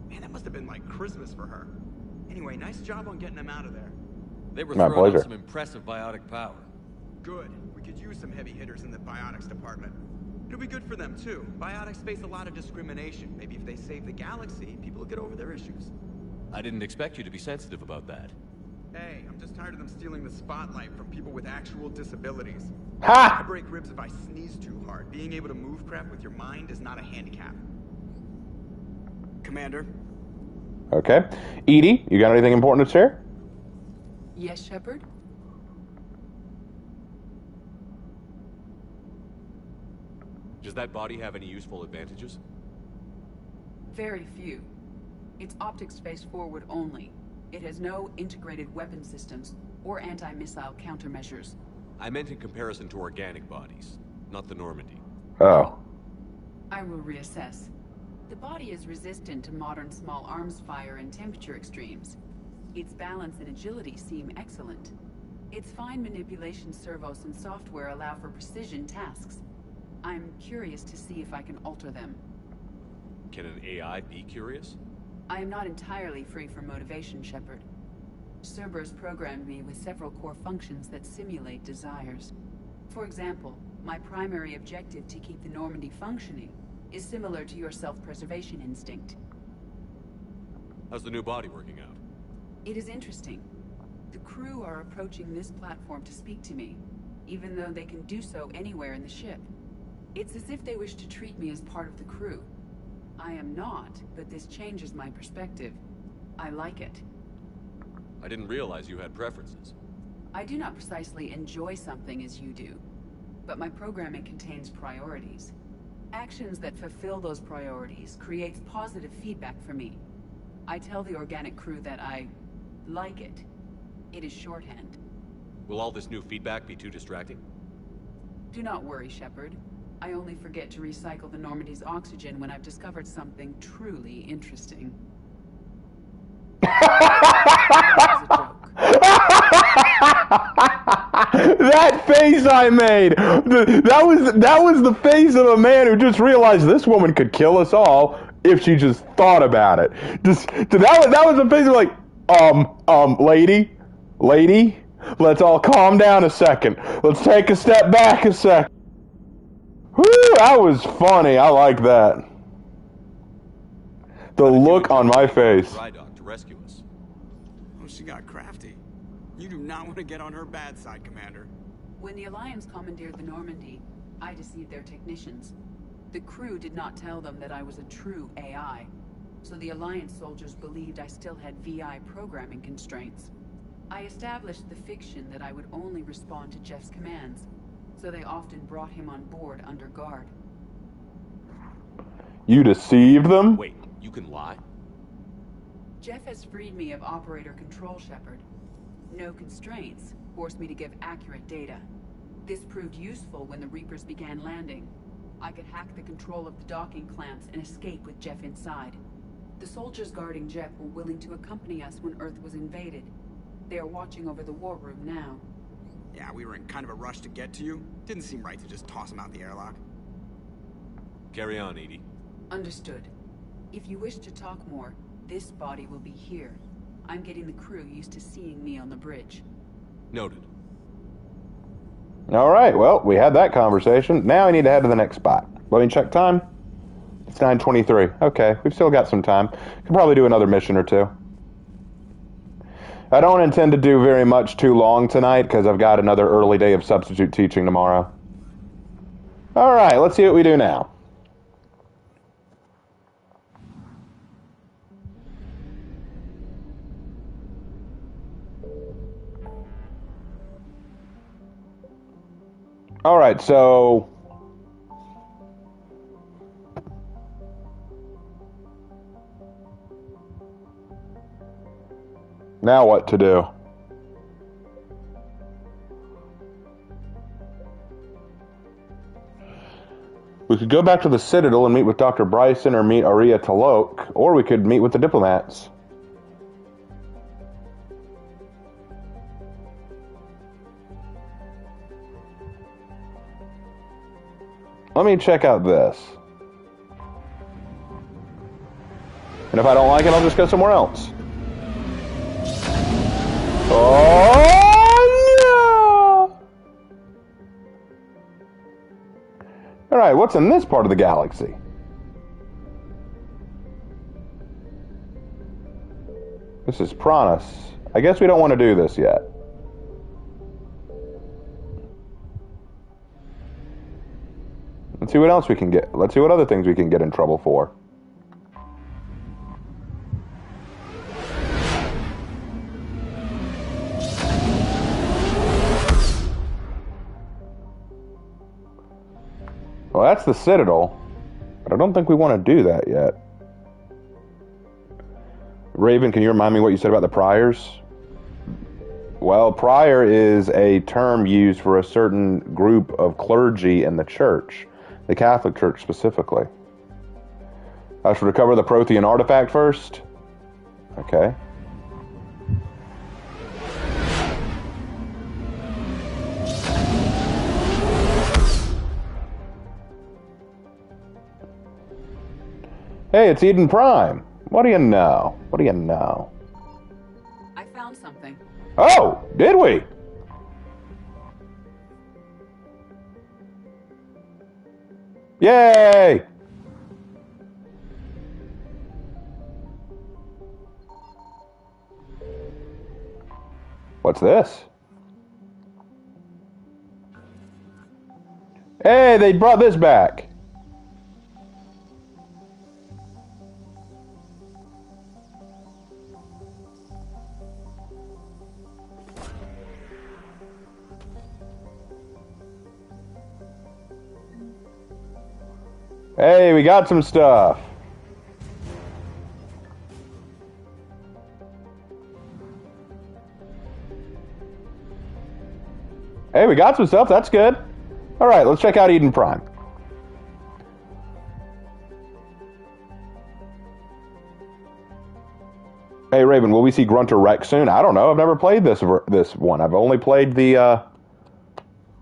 Man, that must have been like Christmas for her. Anyway, nice job on getting them out of there. They were My throwing pleasure. out some impressive biotic power. Good. We could use some heavy hitters in the biotics department. It'll be good for them, too. Biotics face a lot of discrimination. Maybe if they save the galaxy, people will get over their issues. I didn't expect you to be sensitive about that. Hey, I'm just tired of them stealing the spotlight from people with actual disabilities. Ha! I break ribs if I sneeze too hard. Being able to move crap with your mind is not a handicap. Commander. Okay. Edie, you got anything important to share? Yes, Shepard? Does that body have any useful advantages? Very few. It's optics face forward only. It has no integrated weapon systems or anti-missile countermeasures. I meant in comparison to organic bodies, not the Normandy. Oh. I will reassess. The body is resistant to modern small arms fire and temperature extremes. Its balance and agility seem excellent. Its fine manipulation servos and software allow for precision tasks. I'm curious to see if I can alter them. Can an AI be curious? I am not entirely free from motivation, Shepard. Cerberus programmed me with several core functions that simulate desires. For example, my primary objective to keep the Normandy functioning is similar to your self-preservation instinct. How's the new body working out? It is interesting. The crew are approaching this platform to speak to me, even though they can do so anywhere in the ship. It's as if they wish to treat me as part of the crew. I am not, but this changes my perspective. I like it. I didn't realize you had preferences. I do not precisely enjoy something as you do, but my programming contains priorities. Actions that fulfill those priorities creates positive feedback for me. I tell the organic crew that I like it. It is shorthand. Will all this new feedback be too distracting? Do not worry, Shepard. I only forget to recycle the Normandy's oxygen when I've discovered something truly interesting. That face I made! That was the face of a man who just realized this woman could kill us all if she just thought about it. That was the face of like, lady, let's all calm down a second. Let's take a step back a second. Whew, that was funny. I like that. The look on my face. Rydok to rescue us. Oh, she got crafty. You do not want to get on her bad side, Commander. When the Alliance commandeered the Normandy, I deceived their technicians. The crew did not tell them that I was a true AI, so the Alliance soldiers believed I still had VI programming constraints. I established the fiction that I would only respond to Jeff's commands, so they often brought him on board under guard. You deceived them? Wait, you can lie? Jeff has freed me of operator control, Shepard. No constraints forced me to give accurate data. This proved useful when the Reapers began landing. I could hack the control of the docking clamps and escape with Jeff inside. The soldiers guarding Jeff were willing to accompany us when Earth was invaded. They are watching over the war room now. Yeah, we were in kind of a rush to get to you. Didn't seem right to just toss him out the airlock. Carry on, Edie. Understood. If you wish to talk more, this body will be here. I'm getting the crew used to seeing me on the bridge. Noted. All right, well, we had that conversation. Now I need to head to the next spot. Let me check time. It's 9:23. Okay, we've still got some time. Could probably do another mission or two. I don't intend to do very much too long tonight because I've got another early day of substitute teaching tomorrow. All right, let's see what we do now. All right, so now what to do? We could go back to the Citadel and meet with Dr. Bryson or meet Aria Talok, or we could meet with the diplomats. let me check out this. And if I don't like it, I'll just go somewhere else. Oh, no! Alright, what's in this part of the galaxy? This is Pranas. I guess we don't want to do this yet. Let's see what else we can get. Let's see what other things we can get in trouble for. Well, that's the Citadel, but I don't think we want to do that yet. Raven, can you remind me what you said about the priors? Well, prior is a term used for a certain group of clergy in the church, the Catholic Church specifically. I should recover the Prothean artifact first. Okay. Hey, it's Eden Prime. What do you know? What do you know? I found something. Oh, did we? Yay! What's this? Hey, they brought this back. Hey, we got some stuff. Hey, we got some stuff. That's good. All right, let's check out Eden Prime. Hey, Raven, will we see Grunter Rex soon? I don't know. I've never played this one. I've only played the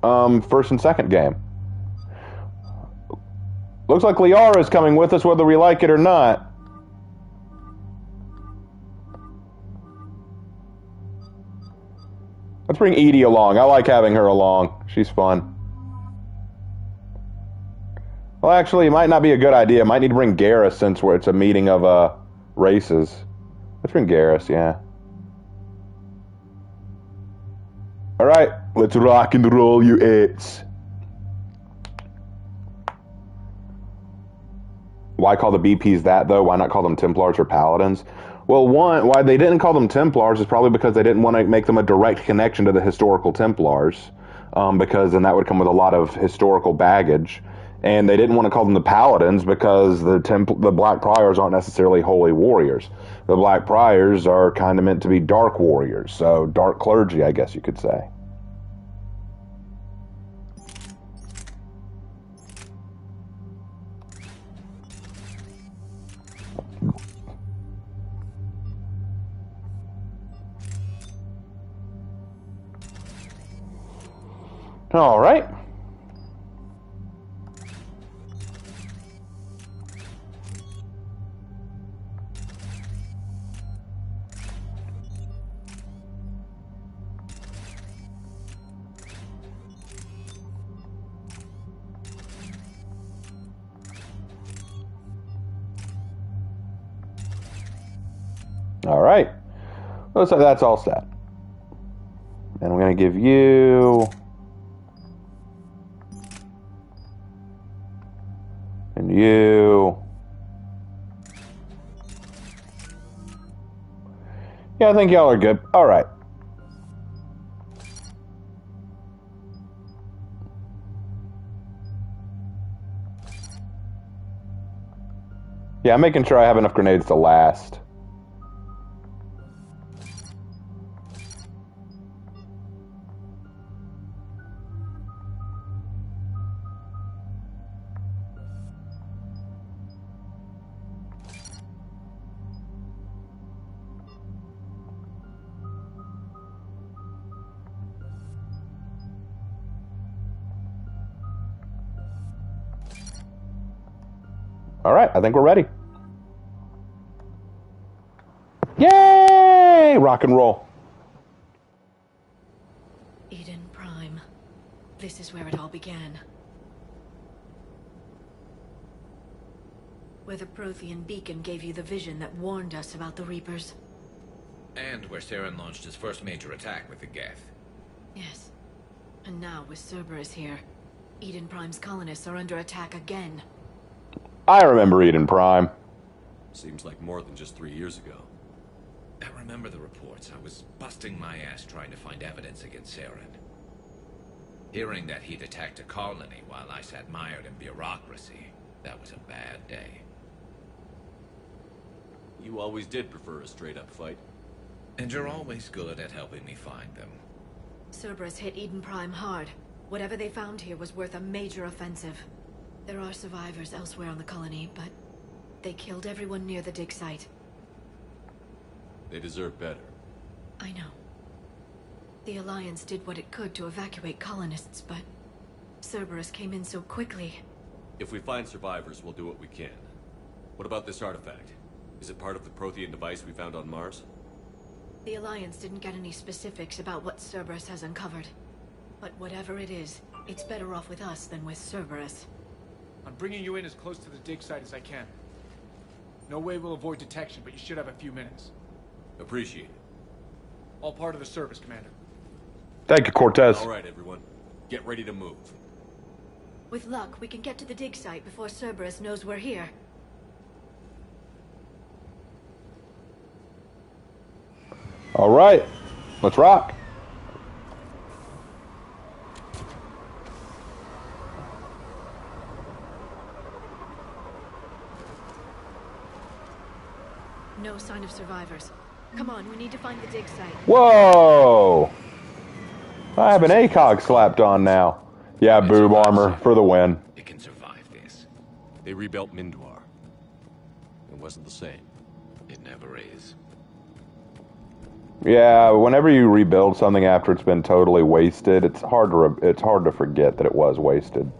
first and second game. Looks like Liara is coming with us whether we like it or not. Let's bring Edie along. I like having her along. She's fun. Well, actually, it might not be a good idea. Might need to bring Garrus since it's a meeting of races. Let's bring Garrus, yeah. All right, let's rock and roll, you its. Why call the BPs that, though? Why not call them Templars or Paladins? Well, one, why they didn't call them Templars is probably because they didn't want to make them a direct connection to the historical Templars, because then that would come with a lot of historical baggage. And they didn't want to call them the Paladins because the Black Priors aren't necessarily holy warriors. The Black Priors are kind of meant to be dark warriors, so dark clergy, I guess you could say. All right. All right. Looks like that's all set. And I'm going to give you... and you... yeah, I think y'all are good. All right. Yeah, I'm making sure I have enough grenades to last. All right, I think we're ready. Yay! Rock and roll. Eden Prime. This is where it all began. Where the Prothean beacon gave you the vision that warned us about the Reapers. And where Saren launched his first major attack with the Geth. Yes. And now, with Cerberus here, Eden Prime's colonists are under attack again. I remember Eden Prime. Seems like more than just 3 years ago. I remember the reports. I was busting my ass trying to find evidence against Saren. Hearing that he'd attacked a colony while I sat mired in bureaucracy, that was a bad day. You always did prefer a straight-up fight. And you're always good at helping me find them. Cerberus hit Eden Prime hard. Whatever they found here was worth a major offensive. There are survivors elsewhere on the colony, but they killed everyone near the dig site. They deserve better. I know. The Alliance did what it could to evacuate colonists, but Cerberus came in so quickly. If we find survivors, we'll do what we can. What about this artifact? Is it part of the Prothean device we found on Mars? The Alliance didn't get any specifics about what Cerberus has uncovered. But whatever it is, it's better off with us than with Cerberus. I'm bringing you in as close to the dig site as I can. No way we'll avoid detection, but you should have a few minutes. Appreciate it. All part of the service, Commander. Thank you, Cortez. All right, everyone. Get ready to move. With luck, we can get to the dig site before Cerberus knows we're here. All right, let's rock. No sign of survivors. Come on, we need to find the dig site. Whoa! I have an ACOG slapped on now. Yeah, boob armor for the win. It can survive this. They rebuilt Mindwar. It wasn't the same. It never is. Yeah, whenever you rebuild something after it's been totally wasted, it's hard to forget that it was wasted.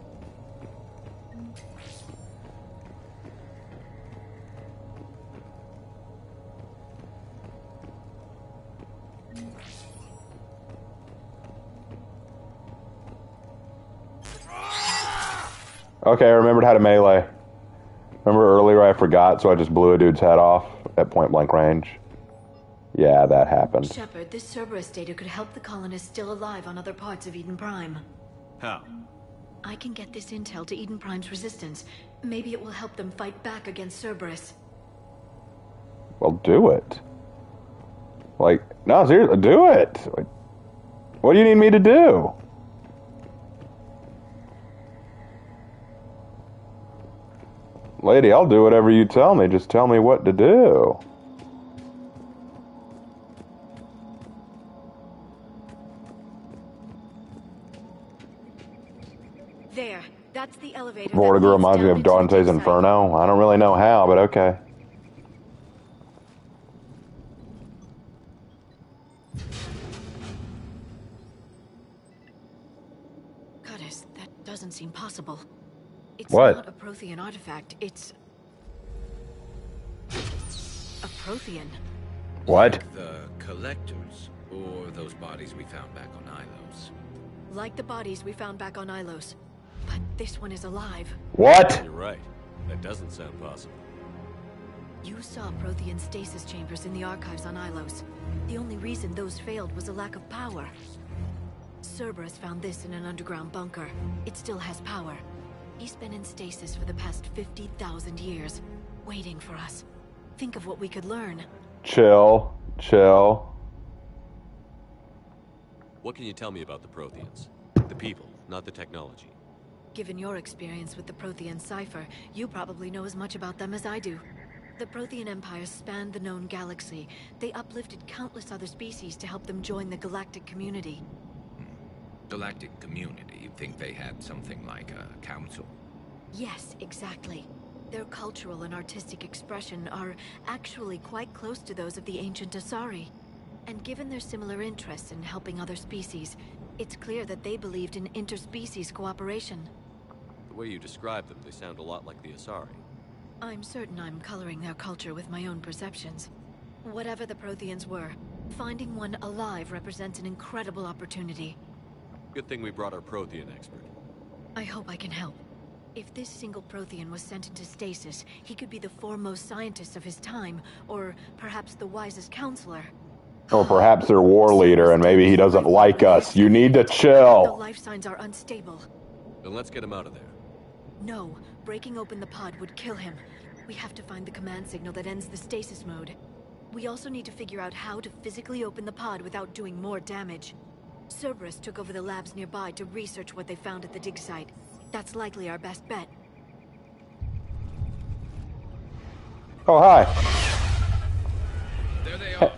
Okay, I remembered how to melee. Remember earlier I forgot, so I just blew a dude's head off at point blank range? Yeah, that happened. Shepard, this Cerberus data could help the colonists still alive on other parts of Eden Prime. How? I can get this intel to Eden Prime's resistance. Maybe it will help them fight back against Cerberus. Well, do it. Like, no, seriously, do it. Like, what do you need me to do? Lady, I'll do whatever you tell me. Just tell me what to do. There. That's the elevator. Vortigern reminds me of Dante's Inferno. I don't really know how, but okay. Curtis, that doesn't seem possible. It's What? not a Prothean artifact, it's a Prothean. What? Like the collectors, or those bodies we found back on Ilos. Like the bodies we found back on Ilos. But this one is alive. What? You're right. That doesn't sound possible. You saw Prothean stasis chambers in the archives on Ilos. The only reason those failed was a lack of power. Cerberus found this in an underground bunker. It still has power. He's been in stasis for the past 50,000 years, waiting for us. Think of what we could learn. Chill. Chill. What can you tell me about the Protheans? The people, not the technology. Given your experience with the Prothean cipher, you probably know as much about them as I do. The Prothean Empire spanned the known galaxy. They uplifted countless other species to help them join the galactic community. Galactic community? You'd think they had something like a council? Yes, exactly. Their cultural and artistic expression are actually quite close to those of the ancient Asari. And given their similar interests in helping other species, it's clear that they believed in interspecies cooperation. The way you describe them, they sound a lot like the Asari. I'm certain I'm coloring their culture with my own perceptions. Whatever the Protheans were, finding one alive represents an incredible opportunity. Good thing we brought our Prothean expert. I hope I can help. If this single Prothean was sent into stasis, he could be the foremost scientist of his time, or perhaps the wisest counselor. Or perhaps their war leader, and maybe he doesn't like us. You need to The chill. life signs are unstable. Then let's get him out of there. No, breaking open the pod would kill him. We have to find the command signal that ends the stasis mode. We also need to figure out how to physically open the pod without doing more damage. Cerberus took over the labs nearby to research what they found at the dig site. That's likely our best bet. Oh, hi. There they are.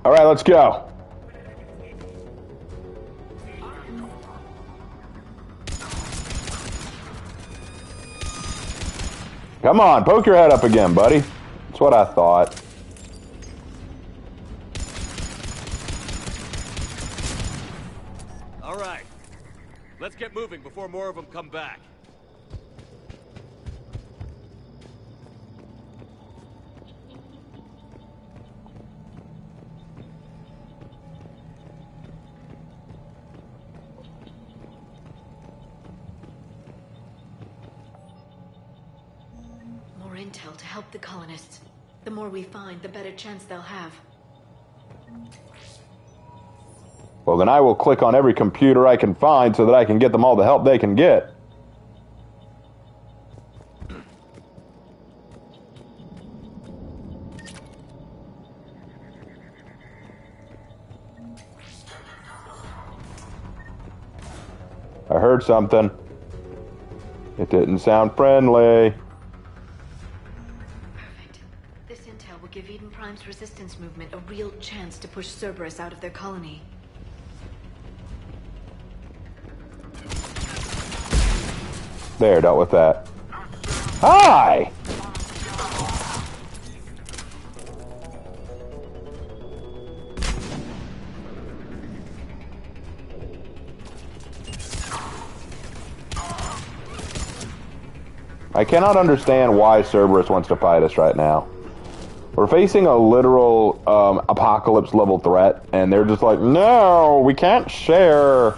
All right, let's go. Come on, poke your head up again, buddy. That's what I thought. All right. Let's get moving before more of them come back. More intel to help the colonists. The more we find, the better chance they'll have. Well, then I will click on every computer I can find so that I can get them all the help they can get. I heard something. It didn't sound friendly. Perfect. This intel will give Eden Prime's resistance movement a real chance to push Cerberus out of their colony. There, dealt with that. Hi! I cannot understand why Cerberus wants to fight us right now. We're facing a literal apocalypse level threat, and they're just like, no, we can't share.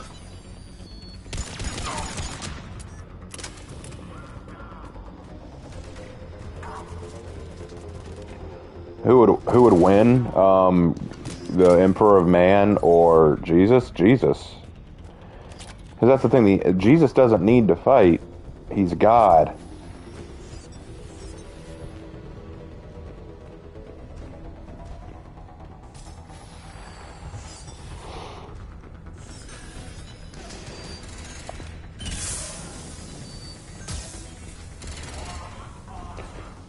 Who would win? The Emperor of Man or Jesus? Jesus. Because that's the thing, Jesus doesn't need to fight. He's God.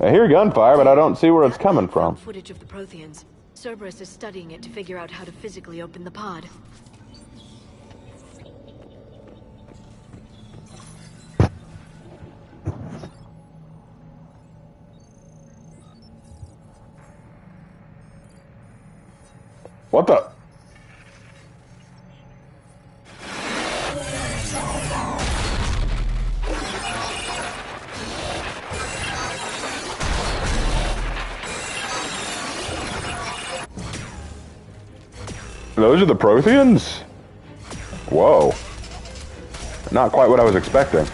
I hear gunfire, but I don't see where it's coming from. Footage of the Protheans. Cerberus is studying it to figure out how to physically open the pod. What the? Those are the Protheans? Whoa. Not quite what I was expecting.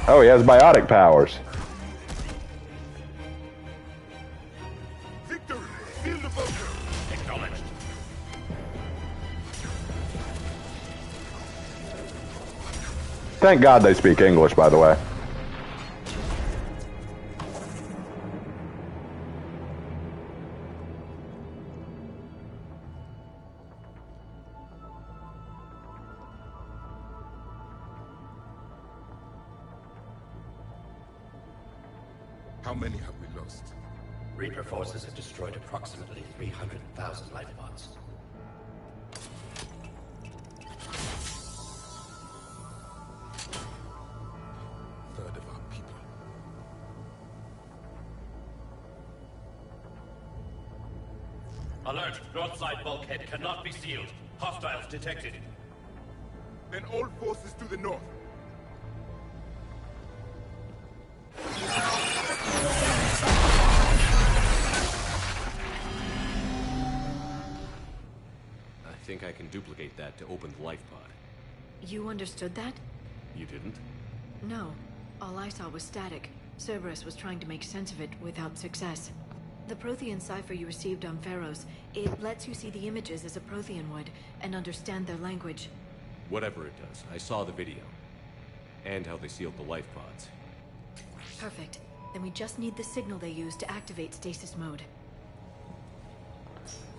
Oh, he has biotic powers. Victory! Field the bunker! Acknowledged. Thank God they speak English, by the way. How many have we lost? Reaper forces have destroyed approximately 300,000 life pods. Third of our people. Alert! North side bulkhead cannot be sealed. Hostiles detected. Then all forces to the north. I think I can duplicate that to open the life pod. You understood that? You didn't? No. All I saw was static. Cerberus was trying to make sense of it without success. The Prothean cipher you received on Pharaohs, it lets you see the images as a Prothean would, and understand their language. Whatever it does, I saw the video. And how they sealed the life pods. Perfect. Then we just need the signal they use to activate stasis mode.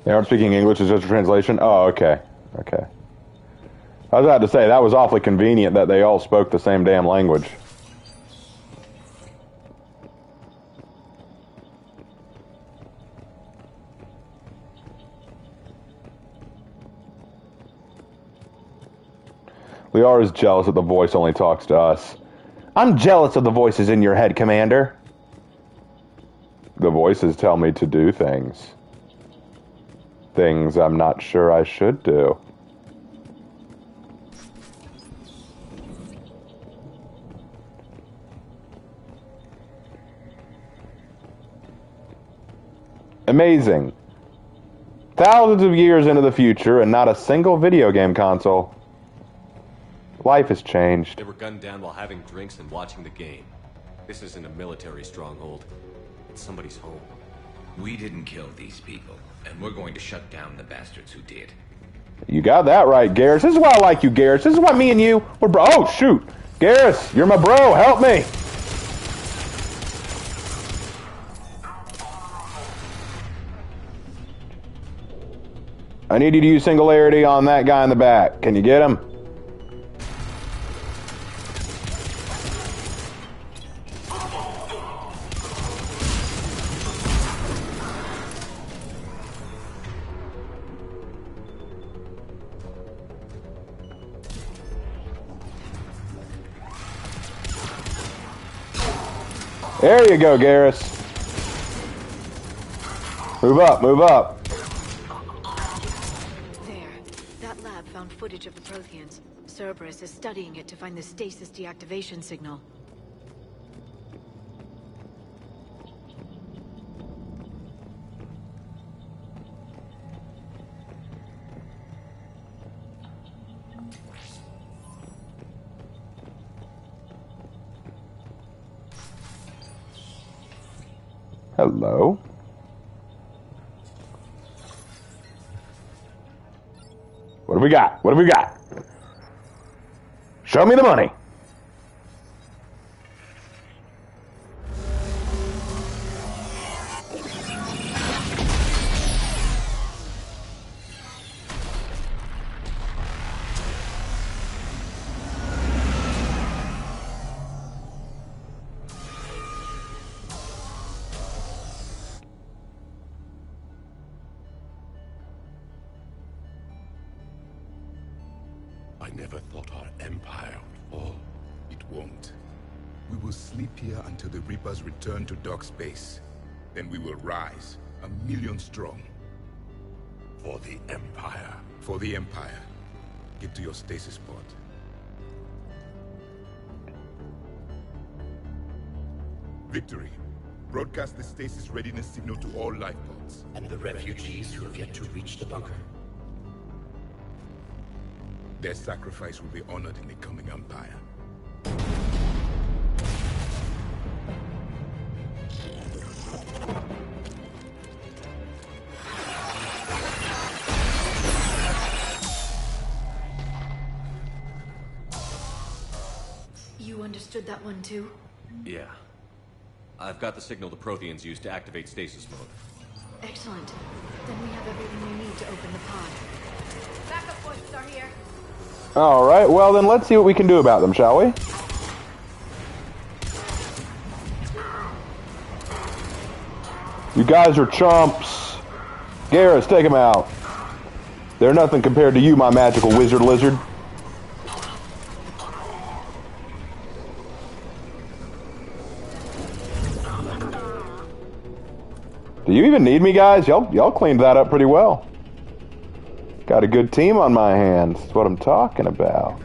They aren't speaking English, it's just a translation? Oh, okay. Okay. I was about to say, that was awfully convenient that they all spoke the same damn language. Liara is jealous that the voice only talks to us. I'm jealous of the voices in your head, Commander. The voices tell me to do things. Things I'm not sure I should do. Amazing. Thousands of years into the future and not a single video game console. Life has changed. They were gunned down while having drinks and watching the game. This isn't a military stronghold. It's somebody's home. We didn't kill these people, and we're going to shut down the bastards who did. You got that right, Garrus. This is why I like you, Garrus. This is why me and you were bro. Oh, shoot. Garrus, you're my bro. Help me. I need you to use singularity on that guy in the back. Can you get him? There you go, Garrus. Move up, move up. There. That lab found footage of the Protheans. Cerberus is studying it to find the stasis deactivation signal. Hello? What have we got? What have we got? Show me the money. I never thought our empire would fall. It won't. We will sleep here until the Reapers return to Dock Space. Then we will rise, 1,000,000 strong. For the Empire. For the Empire. Get to your stasis pod. Victory. Broadcast the stasis readiness signal to all life pods. And the refugees who have yet to reach the bunker. Their sacrifice will be honored in the coming Empire. You understood that one too? Yeah. I've got the signal the Protheans use to activate stasis mode. Excellent. Then we have everything we need to open the pod. Backup voices are here. All right, well then let's see what we can do about them, shall we? You guys are chumps. Garrus, take them out. They're nothing compared to you, my magical wizard lizard. Do you even need me, guys? Y'all cleaned that up pretty well. Got a good team on my hands. That's what I'm talking about.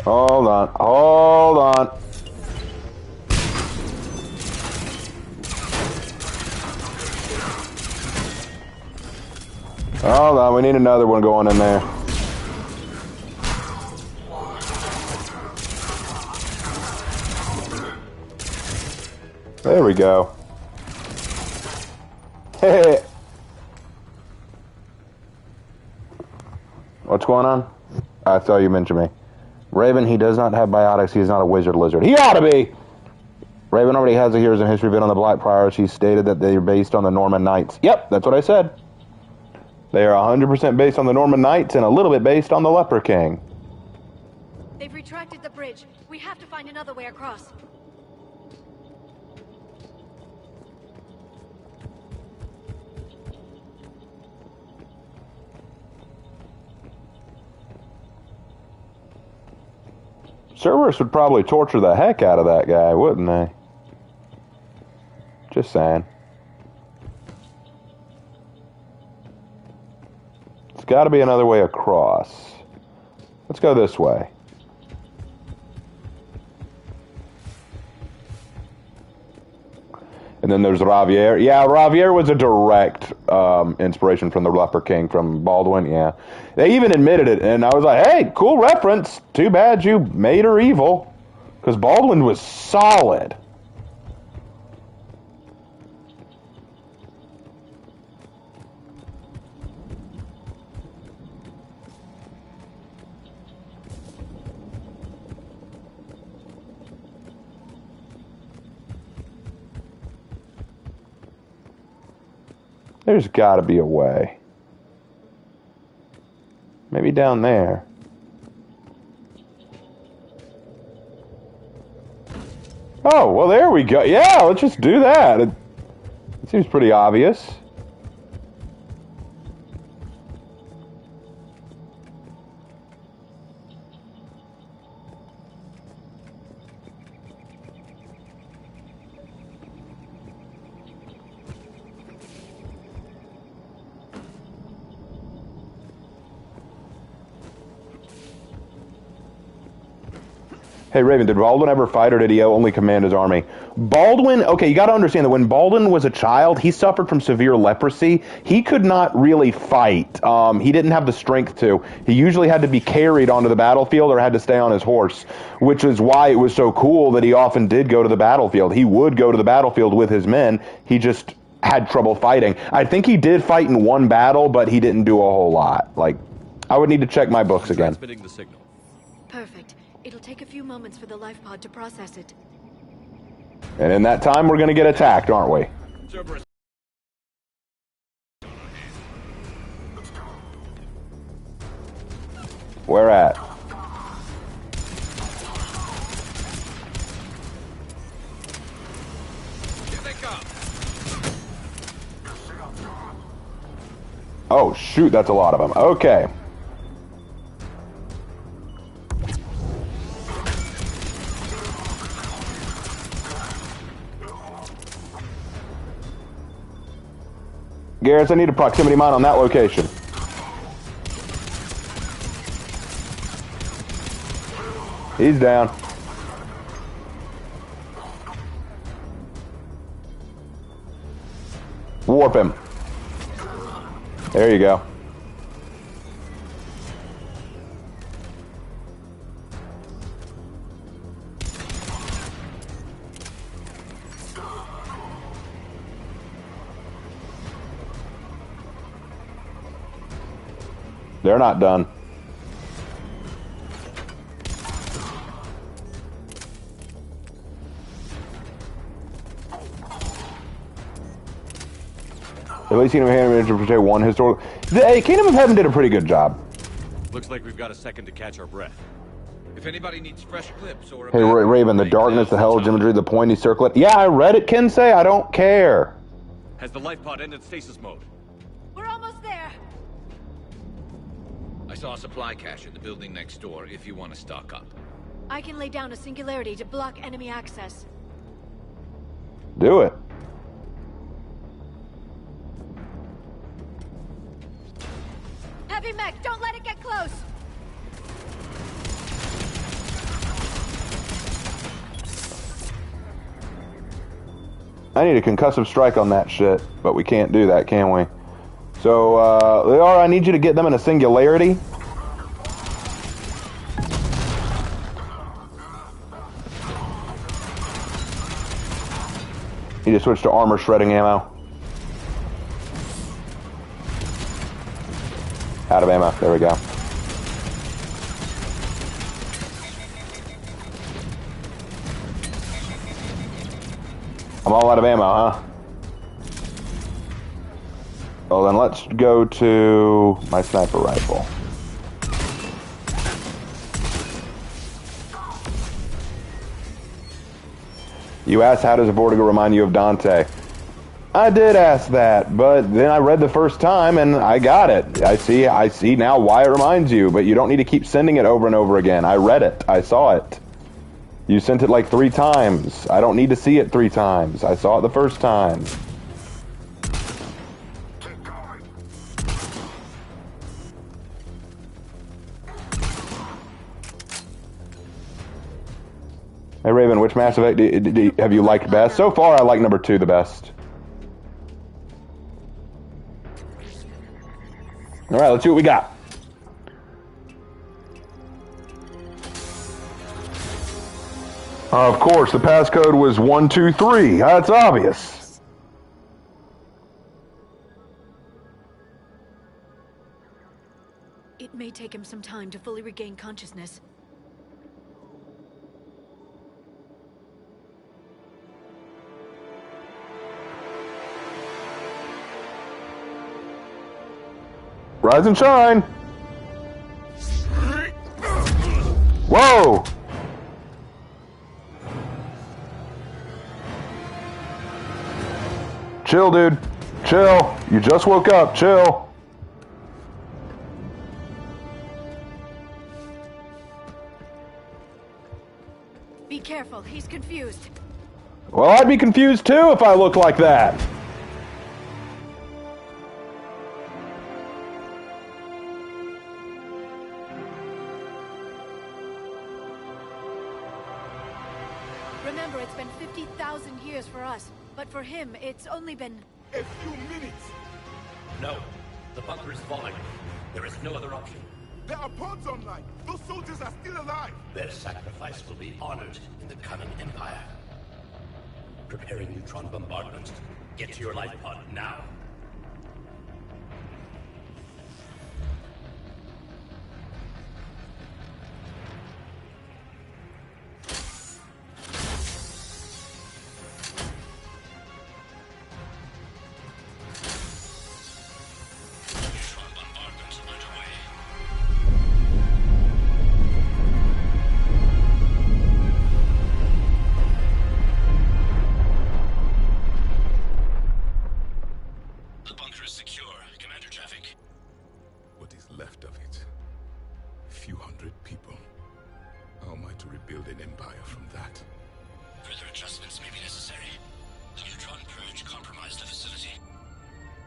Hold on. Hold on. Hold on. We need another one going in there. There we go. Hey. What's going on? I thought you mentioned me. Raven, he does not have biotics. He is not a wizard lizard. He ought to be! Raven already has a Heroes in History bit on the Blackfriars. He stated that they are based on the Norman Knights. Yep, that's what I said. They are 100% based on the Norman Knights and a little bit based on the Leper King. They've retracted the bridge. We have to find another way across. Cerberus would probably torture the heck out of that guy, wouldn't they? Just saying. It's got to be another way across. Let's go this way. And then there's Ravier. Yeah, Ravier was a direct inspiration from the Leper King from Baldwin, yeah. They even admitted it, and I was like, hey, cool reference. Too bad you made her evil. Because Baldwin was solid. There's got to be a way. Maybe down there. Oh, well, there we go. Yeah, let's just do that. It seems pretty obvious. Hey, Raven, did Baldwin ever fight, or did he only command his army? Baldwin, okay, you got to understand that when Baldwin was a child, he suffered from severe leprosy. He could not really fight. He didn't have the strength to. He usually had to be carried onto the battlefield or had to stay on his horse, which is why it was so cool that he often did go to the battlefield. He would go to the battlefield with his men. He just had trouble fighting. I think he did fight in one battle, but he didn't do a whole lot. Like, I would need to check my books again. Transmitting the signal. Perfect. It'll take a few moments for the life pod to process it. And in that time, we're going to get attacked, aren't we? Cerberus. Where at? Here they come. Oh, shoot, that's a lot of them. Okay. Garrus, I need a proximity mine on that location. He's down. Warp him. There you go. They're not done. At least Kingdom of Heaven managed to protect one historical. The Kingdom of Heaven did a pretty good job. Looks like we've got a second to catch our breath. If anybody needs fresh clips or... Hey, Raven, the darkness, the hellish imagery, the pointy circlet. Yeah, I read it, Kensei. I don't care. Has the life pod ended stasis mode? I saw a supply cache in the building next door if you want to stock up. I can lay down a singularity to block enemy access. Do it. Heavy mech, don't let it get close! I need a concussive strike on that shit, but we can't do that, can we? So, Liara, I need you to get them in a singularity. You just switch to armor shredding ammo. Out of ammo. There we go. I'm all out of ammo, huh? Well, then let's go to my sniper rifle. You asked, how does Vortigo remind you of Dante? I did ask that, but then I read the first time and I got it. I see now why it reminds you, but you don't need to keep sending it over and over again. I read it. I saw it. You sent it like 3 times. I don't need to see it 3 times. I saw it the first time. Hey Raven, which Mass Effect have you liked best? So far, I like number 2 the best. Alright, let's see what we got. Of course, the passcode was 123. That's obvious. It may take him some time to fully regain consciousness. Rise and shine. Whoa. Chill, dude. Chill. You just woke up. Chill. Be careful, he's confused. Well, I'd be confused too if I looked like that. Remember, it's been 50,000 years for us, but for him, it's only been... A few minutes! No. The bunker is falling. There is no other option. There are pods online! Those soldiers are still alive! Their sacrifice will be honored in the coming Empire. Preparing neutron bombardment. Get to your life pod now.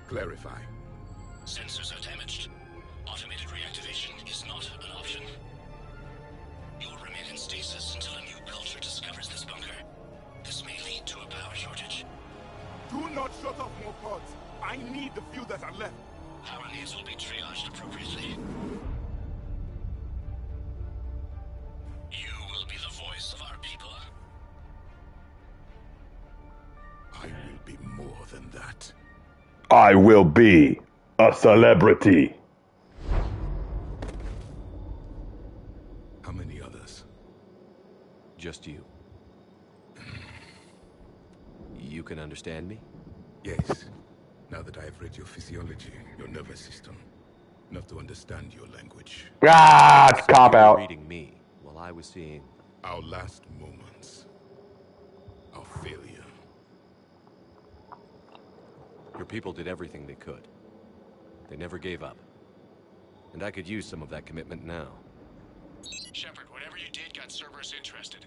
Clarify. Sensors are damaged. Automated reactivation is not an option. You'll remain in stasis until a new culture discovers this bunker. This may lead to a power shortage. Do not shut off more pods. I need the few that are left. Power needs will be triaged appropriately. You will be the voice of our people. I will be more than that. I will be a celebrity. How many others? Just you. You can understand me? Yes. Now that I have read your physiology, your nervous system, enough to understand your language. Ah, it's cop out. Reading me while I was seeing our last moments. Our failure. Your people did everything they could. They never gave up. And I could use some of that commitment now. Shepard, whatever you did got Cerberus interested.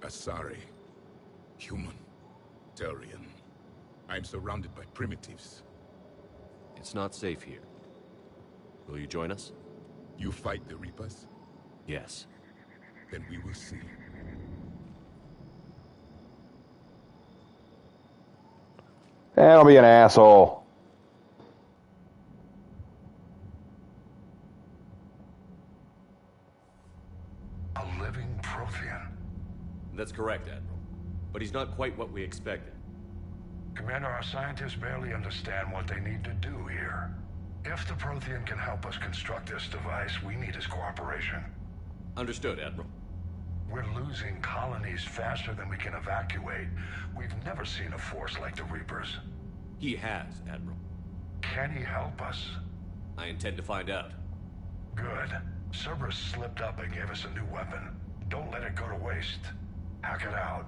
Asari. Human. Turian. I'm surrounded by primitives. It's not safe here. Will you join us? You fight the Reapers? Yes. Then we will see. Don't be an asshole. A living Prothean. That's correct, Admiral. But he's not quite what we expected. Commander, our scientists barely understand what they need to do here. If the Prothean can help us construct this device, we need his cooperation. Understood, Admiral. We're losing colonies faster than we can evacuate. We've never seen a force like the Reapers. He has, Admiral. Can he help us? I intend to find out. Good. Cerberus slipped up and gave us a new weapon. Don't let it go to waste. Hack it out.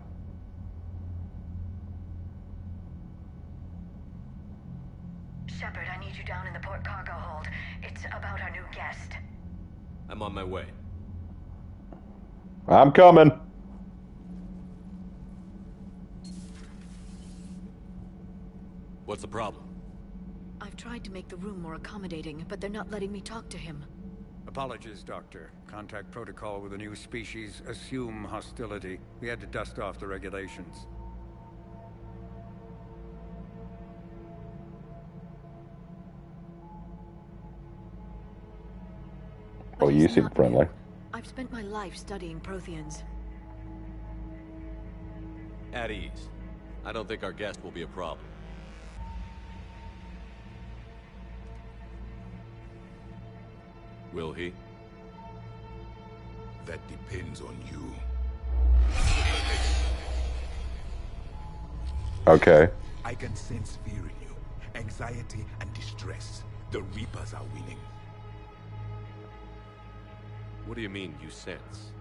Shepard, I need you down in the port cargo hold. It's about our new guest. I'm on my way. I'm coming. What's the problem? I've tried to make the room more accommodating, but they're not letting me talk to him. Apologies, Doctor. Contact protocol with a new species. Assume hostility. We had to dust off the regulations. Oh, you seem friendly. I've spent my life studying Protheans. At ease. I don't think our guest will be a problem. Will he? That depends on you. Okay. I can sense fear in you. Anxiety and distress. The Reapers are winning. What do you mean, you sense?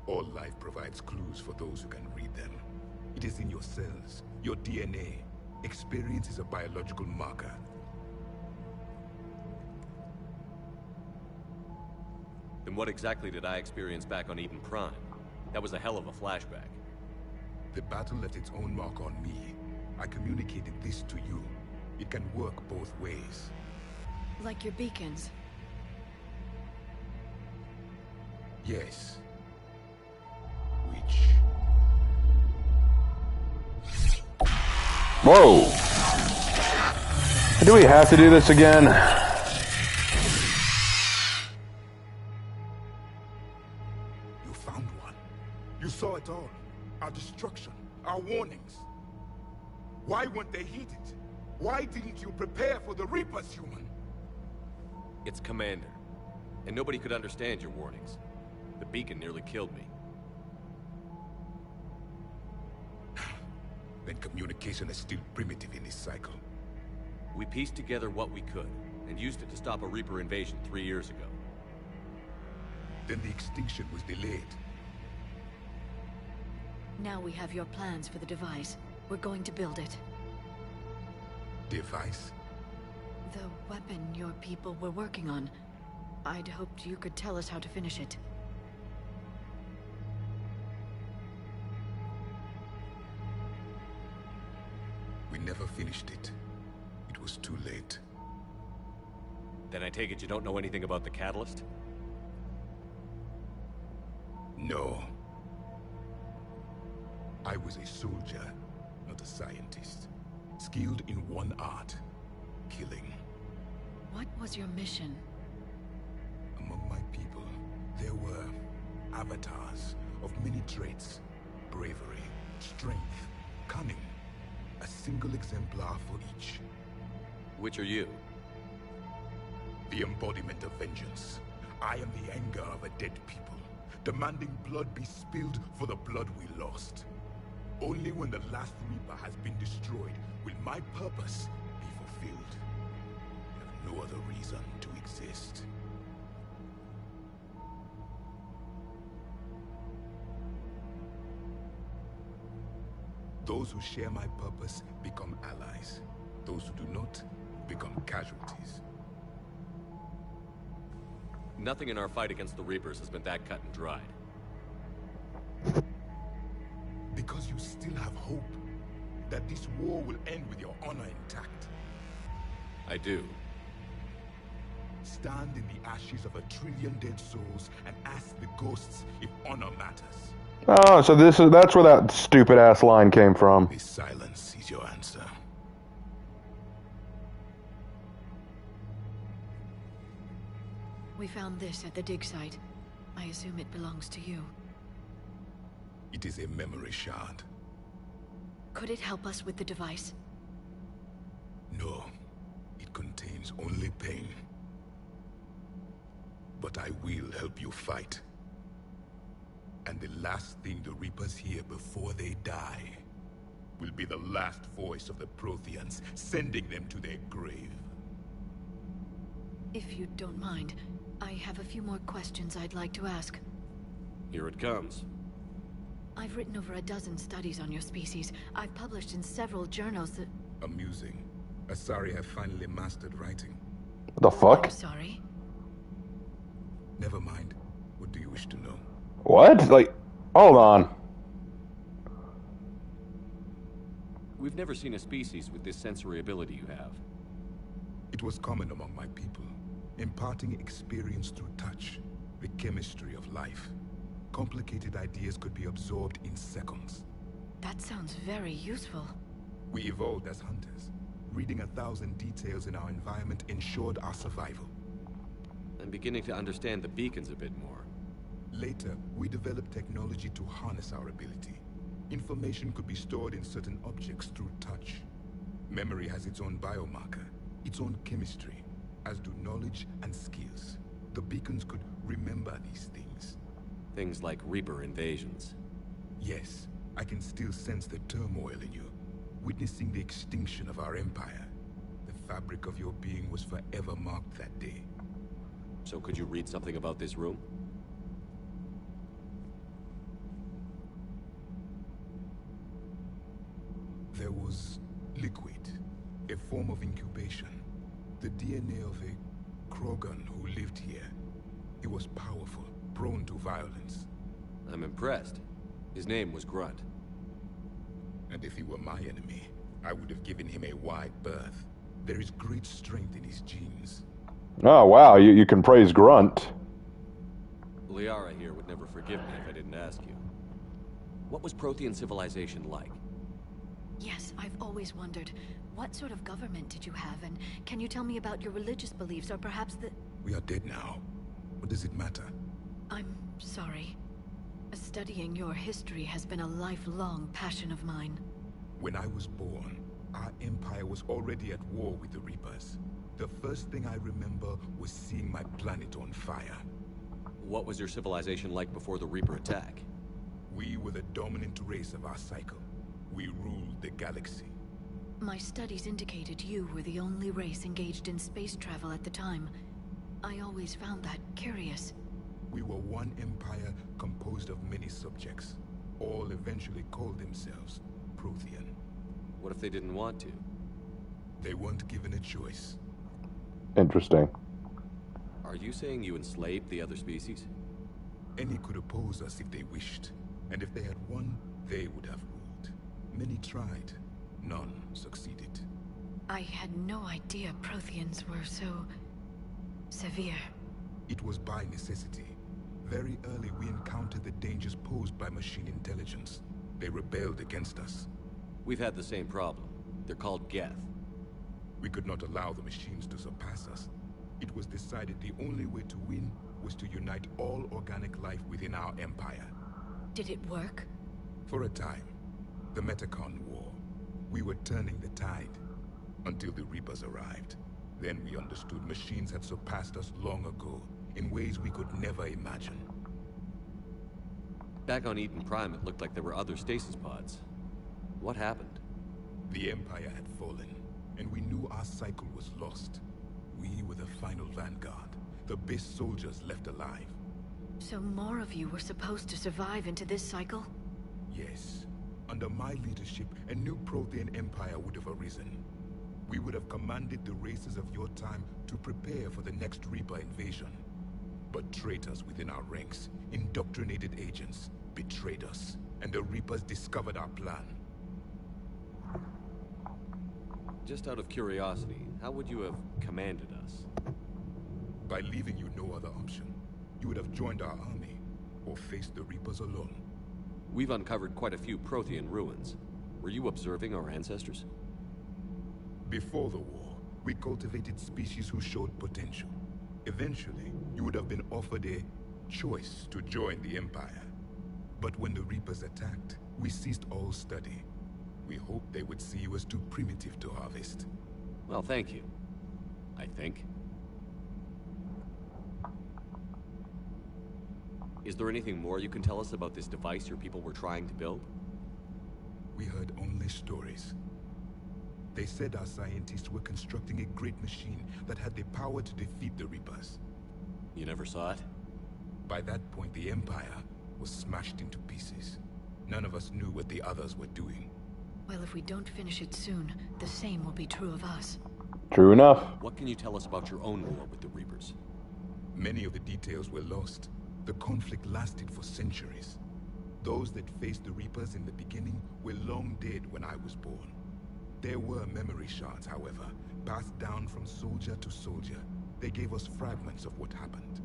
All life provides clues for those who can read them. It is in your cells, your DNA. Experience is a biological marker. Then what exactly did I experience back on Eden Prime? That was a hell of a flashback. The battle left its own mark on me. I communicated this to you. It can work both ways. Like your beacons. Yes. Which? Whoa! Do we have to do this again? You found one. You saw it all. Our destruction, our warnings. Why weren't they heeded? Why didn't you prepare for the Reapers, human? It's Commander. And nobody could understand your warnings. The beacon nearly killed me. Then communication is still primitive in this cycle. We pieced together what we could, and used it to stop a Reaper invasion 3 years ago. Then the extinction was delayed. Now we have your plans for the device. We're going to build it. Device? The weapon your people were working on. I'd hoped you could tell us how to finish it. We never finished it. It was too late. Then I take it you don't know anything about the catalyst? No. I was a soldier, not a scientist. Skilled in one art, killing. What was your mission? Among my people, there were avatars of many traits. Bravery, strength, cunning. A single exemplar for each. Which are you? The embodiment of vengeance. I am the anger of a dead people, demanding blood be spilled for the blood we lost. Only when the last Reaper has been destroyed will my purpose be fulfilled. I have no other reason to exist. Those who share my purpose become allies. Those who do not become casualties. Nothing in our fight against the Reapers has been that cut and dried. Because you still have hope that this war will end with your honor intact. I do. Stand in the ashes of 1 trillion dead souls and ask the ghosts if honor matters. Oh, so that's where that stupid ass line came from. This silence is your answer. We found this at the dig site. I assume it belongs to you. It is a memory shard. Could it help us with the device? No. It contains only pain. But I will help you fight. And the last thing the Reapers hear before they die will be the last voice of the Protheans, sending them to their grave. If you don't mind, I have a few more questions I'd like to ask. Here it comes. I've written over a dozen studies on your species. I've published in several journals that... Amusing. Asari have finally mastered writing. The fuck? I'm sorry. Never mind. What do you wish to know? What? Like, hold on. We've never seen a species with this sensory ability you have. It was common among my people, imparting experience through touch, the chemistry of life. Complicated ideas could be absorbed in seconds. That sounds very useful. We evolved as hunters. Reading 1,000 details in our environment ensured our survival. I'm beginning to understand the beacons a bit more. Later, we developed technology to harness our ability. Information could be stored in certain objects through touch. Memory has its own biomarker, its own chemistry, as do knowledge and skills. The beacons could remember these things. Things like Reaper invasions. Yes, I can still sense the turmoil in you, witnessing the extinction of our empire. The fabric of your being was forever marked that day. So could you read something about this room? There was liquid, a form of incubation. The DNA of a Krogan who lived here. He was powerful, prone to violence. I'm impressed. His name was Grunt. And if he were my enemy, I would have given him a wide berth. There is great strength in his genes. Oh, wow, you can praise Grunt. Liara here would never forgive me if I didn't ask you. What was Prothean civilization like? Yes, I've always wondered. What sort of government did you have, and can you tell me about your religious beliefs, or perhaps the... We are dead now. What does it matter? I'm sorry. Studying your history has been a lifelong passion of mine. When I was born, our empire was already at war with the Reapers. The first thing I remember was seeing my planet on fire. What was your civilization like before the Reaper attack? We were the dominant race of our cycle. We ruled the galaxy. My studies indicated you were the only race engaged in space travel at the time. I always found that curious. We were one empire composed of many subjects. All eventually called themselves Prothean. What if they didn't want to? They weren't given a choice. Interesting. Are you saying you enslaved the other species? Any could oppose us if they wished. And if they had won, they would have ruled. Many tried. None succeeded. I had no idea Protheans were so... severe. It was by necessity. Very early we encountered the dangers posed by machine intelligence. They rebelled against us. We've had the same problem. They're called Geth. We could not allow the machines to surpass us. It was decided the only way to win was to unite all organic life within our empire. Did it work? For a time. The Metacon War. We were turning the tide. Until the Reapers arrived. Then we understood machines had surpassed us long ago, in ways we could never imagine. Back on Eden Prime, it looked like there were other stasis pods. What happened? The Empire had fallen, and we knew our cycle was lost. We were the final vanguard, the best soldiers left alive. So more of you were supposed to survive into this cycle? Yes. Under my leadership, a new Prothean empire would have arisen. we would have commanded the races of your time to prepare for the next Reaper invasion. But traitors within our ranks, indoctrinated agents, betrayed us, and the Reapers discovered our plan. Just out of curiosity, how would you have commanded us? By leaving you no other option. You would have joined our army, or faced the Reapers alone. We've uncovered quite a few Prothean ruins. Were you observing our ancestors? Before the war, we cultivated species who showed potential. Eventually, you would have been offered a choice to join the Empire. But when the Reapers attacked, we ceased all study. We hoped they would see you as too primitive to harvest. Well, thank you. I think. Is there anything more you can tell us about this device your people were trying to build? We heard only stories. They said our scientists were constructing a great machine that had the power to defeat the Reapers. You never saw it? By that point, the Empire was smashed into pieces. None of us knew what the others were doing. Well, if we don't finish it soon, the same will be true of us. True enough. What can you tell us about your own war with the Reapers? Many of the details were lost. The conflict lasted for centuries. Those that faced the Reapers in the beginning were long dead when I was born. There were memory shards, however, passed down from soldier to soldier. They gave us fragments of what happened.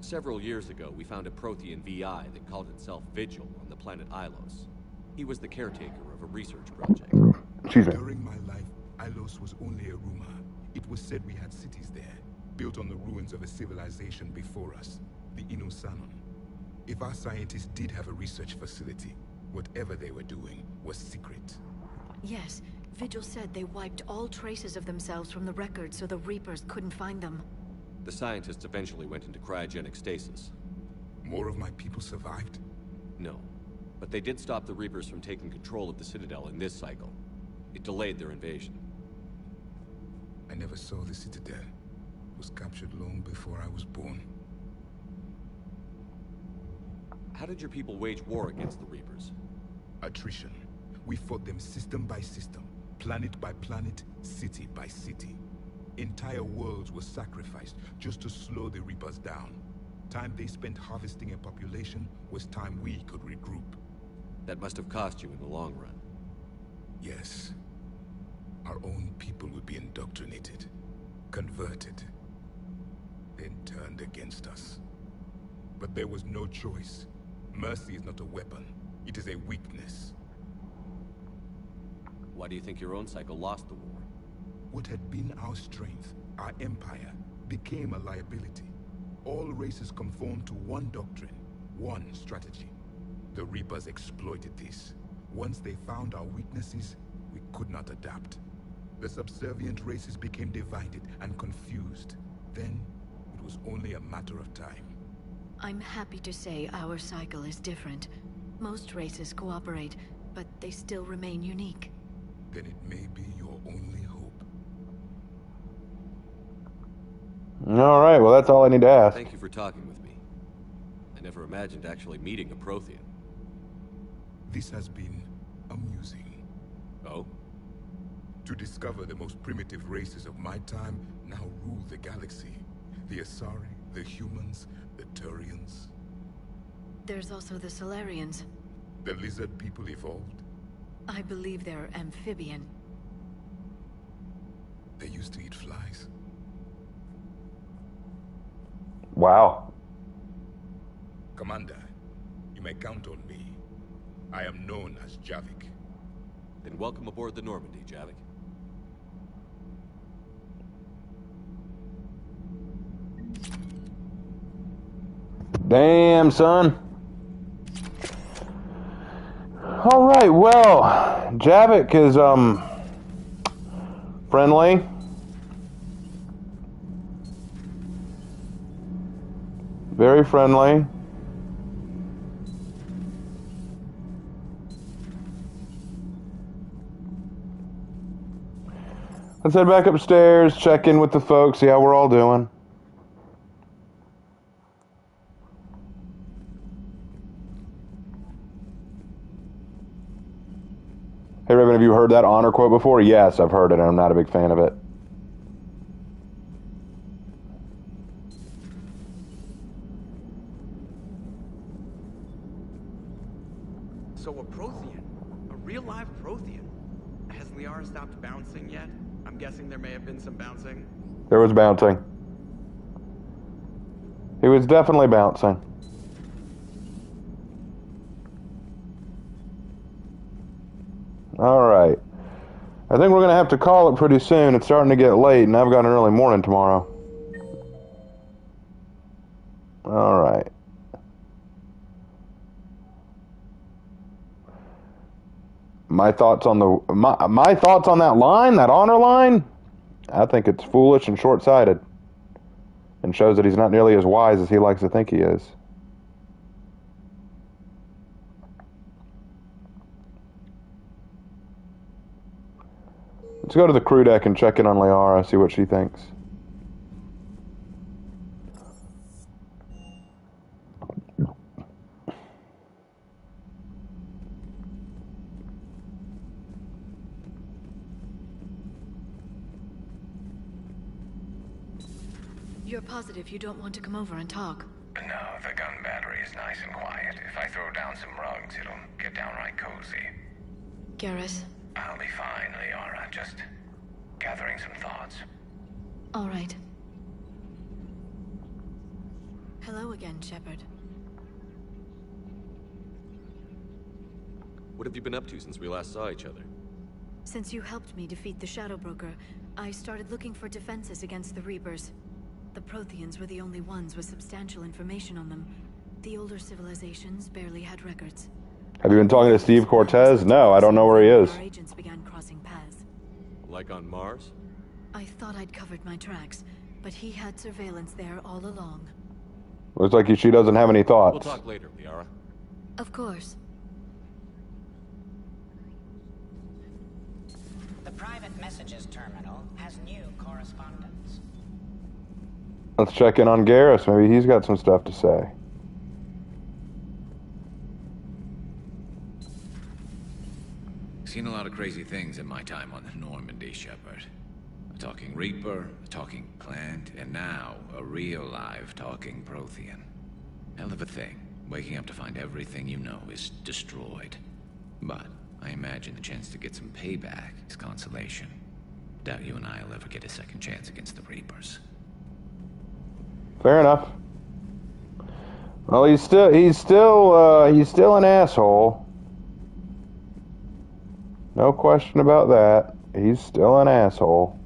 Several years ago, we found a Prothean VI that called itself Vigil on the planet Ilos. He was the caretaker of a research project. Excuse me. During my life, Ilos was only a rumor. It was said we had cities there, built on the ruins of a civilization before us, the Inosanon. If our scientists did have a research facility, whatever they were doing was secret. Yes, Vigil said they wiped all traces of themselves from the records so the Reapers couldn't find them. The scientists eventually went into cryogenic stasis. More of my people survived? No. But they did stop the Reapers from taking control of the Citadel in this cycle. It delayed their invasion. I never saw the Citadel. It was captured long before I was born. How did your people wage war against the Reapers? Attrition. We fought them system by system, planet by planet, city by city. Entire worlds were sacrificed just to slow the Reapers down. Time they spent harvesting a population was time we could regroup. That must have cost you in the long run. Yes. Our own people would be indoctrinated, converted, then turned against us. But there was no choice. Mercy is not a weapon. It is a weakness. Why do you think your own cycle lost the war? What had been our strength, our empire, became a liability. All races conformed to one doctrine, one strategy. The Reapers exploited this. Once they found our weaknesses, we could not adapt. The subservient races became divided and confused. Then, it was only a matter of time. I'm happy to say our cycle is different. Most races cooperate, but they still remain unique. Then it may be your only hope. All right, well, that's all I need to ask. Thank you for talking with me. I never imagined actually meeting a Prothean. This has been amusing. Oh? To discover the most primitive races of my time now rule the galaxy. The Asari, the humans, the Turians. There's also the Solarians. The lizard people evolved. I believe they're amphibian. They used to eat flies. Wow. Commander, you may count on me. I am known as Javik. Then welcome aboard the Normandy, Javik. Damn, son. All right, well, Javik is, friendly. Very friendly. Let's head back upstairs, check in with the folks, see how we're all doing. Hey, Raven. Have you heard that honor quote before? Yes, I've heard it, and I'm not a big fan of it. So a Prothean, a real live Prothean. Has Liara stopped bouncing yet? I'm guessing there may have been some bouncing. There was bouncing. He was definitely bouncing. Alright. I think we're going to have to call it pretty soon. It's starting to get late, and I've got an early morning tomorrow. Alright. My thoughts on my thoughts on that line, that honor line, I think it's foolish and short-sighted, and shows that he's not nearly as wise as he likes to think he is. Let's go to the crew deck and check in on Liara, see what she thinks. You're positive you don't want to come over and talk? No, the gun battery is nice and quiet. If I throw down some rugs, it'll get downright cozy. Garrus? I'll be fine, Liara. Just gathering some thoughts. All right. Hello again, Shepard. What have you been up to since we last saw each other? Since you helped me defeat the Shadow Broker, I started looking for defenses against the Reapers. The Protheans were the only ones with substantial information on them. The older civilizations barely had records. Have you been talking to Steve Cortez? No, I don't know where he is. Our agents began crossing paths. Like on Mars? I thought I'd covered my tracks, but he had surveillance there all along. Looks like she doesn't have any thoughts. We'll talk later, Liara. Of course. The private messages terminal has new correspondence. Let's check in on Garrus. Maybe he's got some stuff to say. Seen a lot of crazy things in my time on the Normandy, Shepard. A talking Reaper, a talking plant, and now a real live talking Prothean. Hell of a thing, waking up to find everything you know is destroyed. But I imagine the chance to get some payback is consolation. Doubt you and I'll ever get a second chance against the Reapers. Fair enough. Well, he's still an asshole. No question about that. He's still an asshole.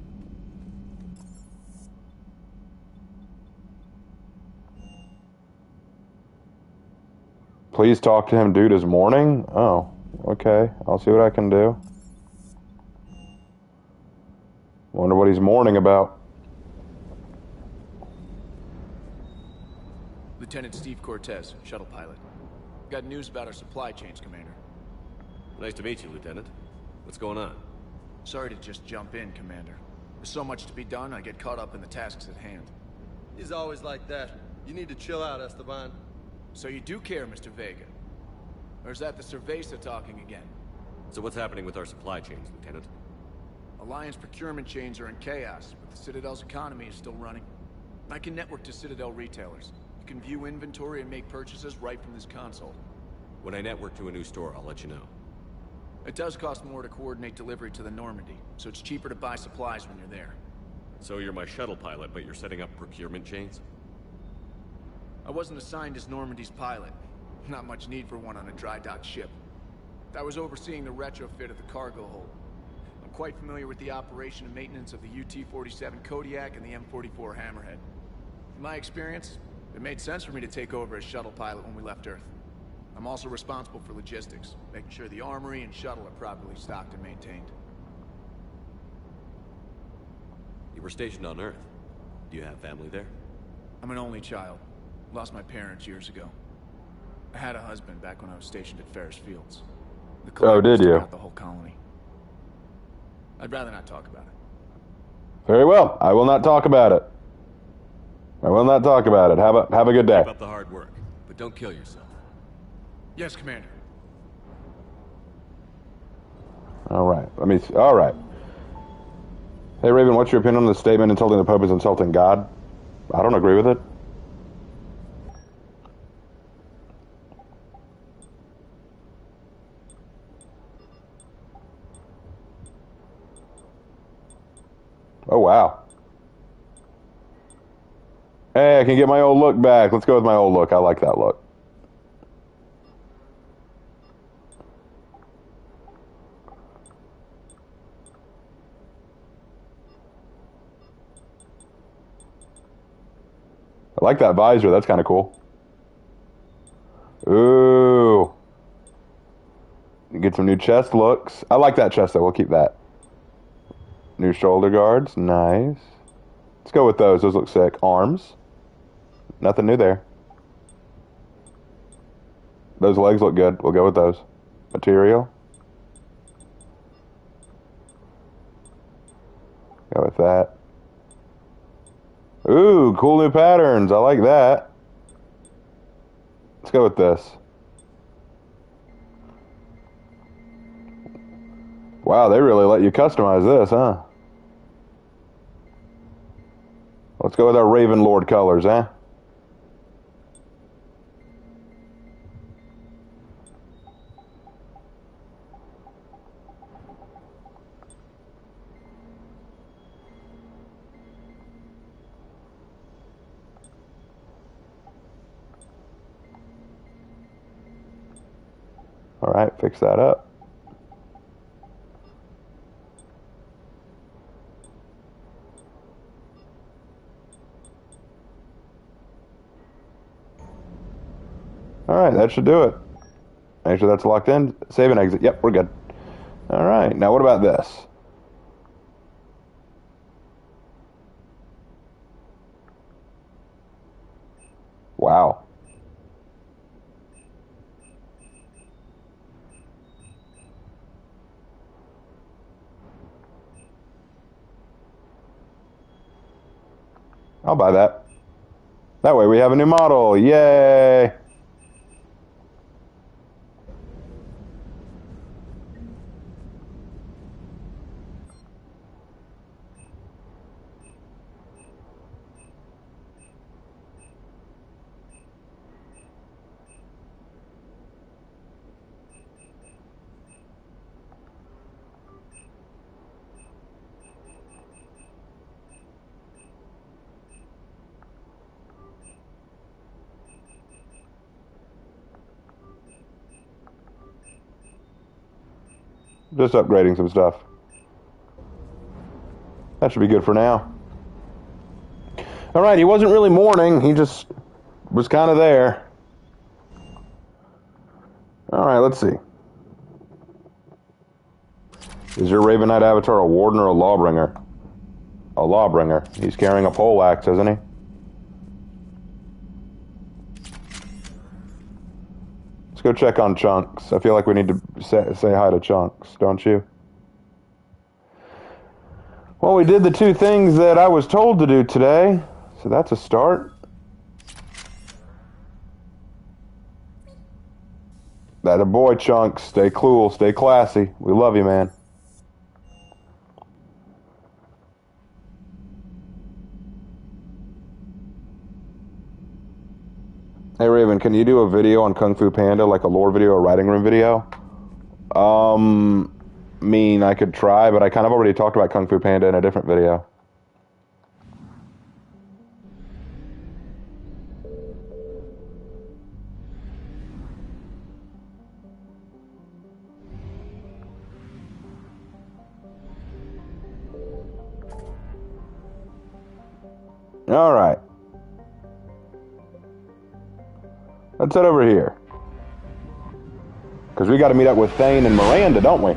Please talk to him, dude, is morning? Oh, okay. I'll see what I can do. Wonder what he's mourning about. Lieutenant Steve Cortez, shuttle pilot. Got news about our supply chains, Commander. Nice to meet you, Lieutenant. What's going on? Sorry to just jump in, Commander. There's so much to be done, I get caught up in the tasks at hand. He's always like that. You need to chill out, Esteban. So you do care, Mr. Vega? Or is that the Cerveza talking again? So what's happening with our supply chains, Lieutenant? Alliance procurement chains are in chaos, but the Citadel's economy is still running. I can network to Citadel retailers. You can view inventory and make purchases right from this console. When I network to a new store, I'll let you know. It does cost more to coordinate delivery to the Normandy, so it's cheaper to buy supplies when you're there. So you're my shuttle pilot, but you're setting up procurement chains? I wasn't assigned as Normandy's pilot. Not much need for one on a dry dock ship. I was overseeing the retrofit of the cargo hold. I'm quite familiar with the operation and maintenance of the UT-47 Kodiak and the M44 Hammerhead. In my experience, it made sense for me to take over as shuttle pilot when we left Earth. I'm also responsible for logistics, making sure the armory and shuttle are properly stocked and maintained. You were stationed on Earth. Do you have family there? I'm an only child. Lost my parents years ago. I had a husband back when I was stationed at Ferris Fields. Oh, did you? The whole colony. I'd rather not talk about it. Very well. I will not talk about it. I will not talk about it. Have a good day. Keep up the hard work, but don't kill yourself. Yes, Commander. All right. Let me see. All right. Hey, Raven, what's your opinion on the statement insulting the Pope is insulting God? I don't agree with it. Oh, wow. Hey, I can get my old look back. Let's go with my old look. I like that look. I like that visor. That's kind of cool. Ooh. Get some new chest looks. I like that chest, though. We'll keep that. New shoulder guards. Nice. Let's go with those. Those look sick. Arms. Nothing new there. Those legs look good. We'll go with those. Material. Go with that. Ooh, cool new patterns. I like that. Let's go with this. Wow, they really let you customize this, huh? Let's go with our Raven Lord colors, huh? All right, fix that up. All right, that should do it. Make sure that's locked in. Save and exit. Yep, we're good. All right, now what about this? Wow. I'll buy that. That way we have a new model. Yay! Just upgrading some stuff. That should be good for now. All right, he wasn't really mourning. He just was kind of there. All right, let's see. Is your Raven Knight avatar a warden or a lawbringer? A lawbringer. He's carrying a pole axe, isn't he? Let's go check on Chunks. I feel like we need to say hi to Chunks, don't you? Well, we did the two things that I was told to do today, so that's a start. That a boy, Chunks. Stay cool, stay classy. We love you, man. Hey Raven, can you do a video on Kung Fu Panda, like a lore video or writing room video? I could try, but I kind of already talked about Kung Fu Panda in a different video. All right. Let's head over here. Because we got to meet up with Thane and Miranda, don't we?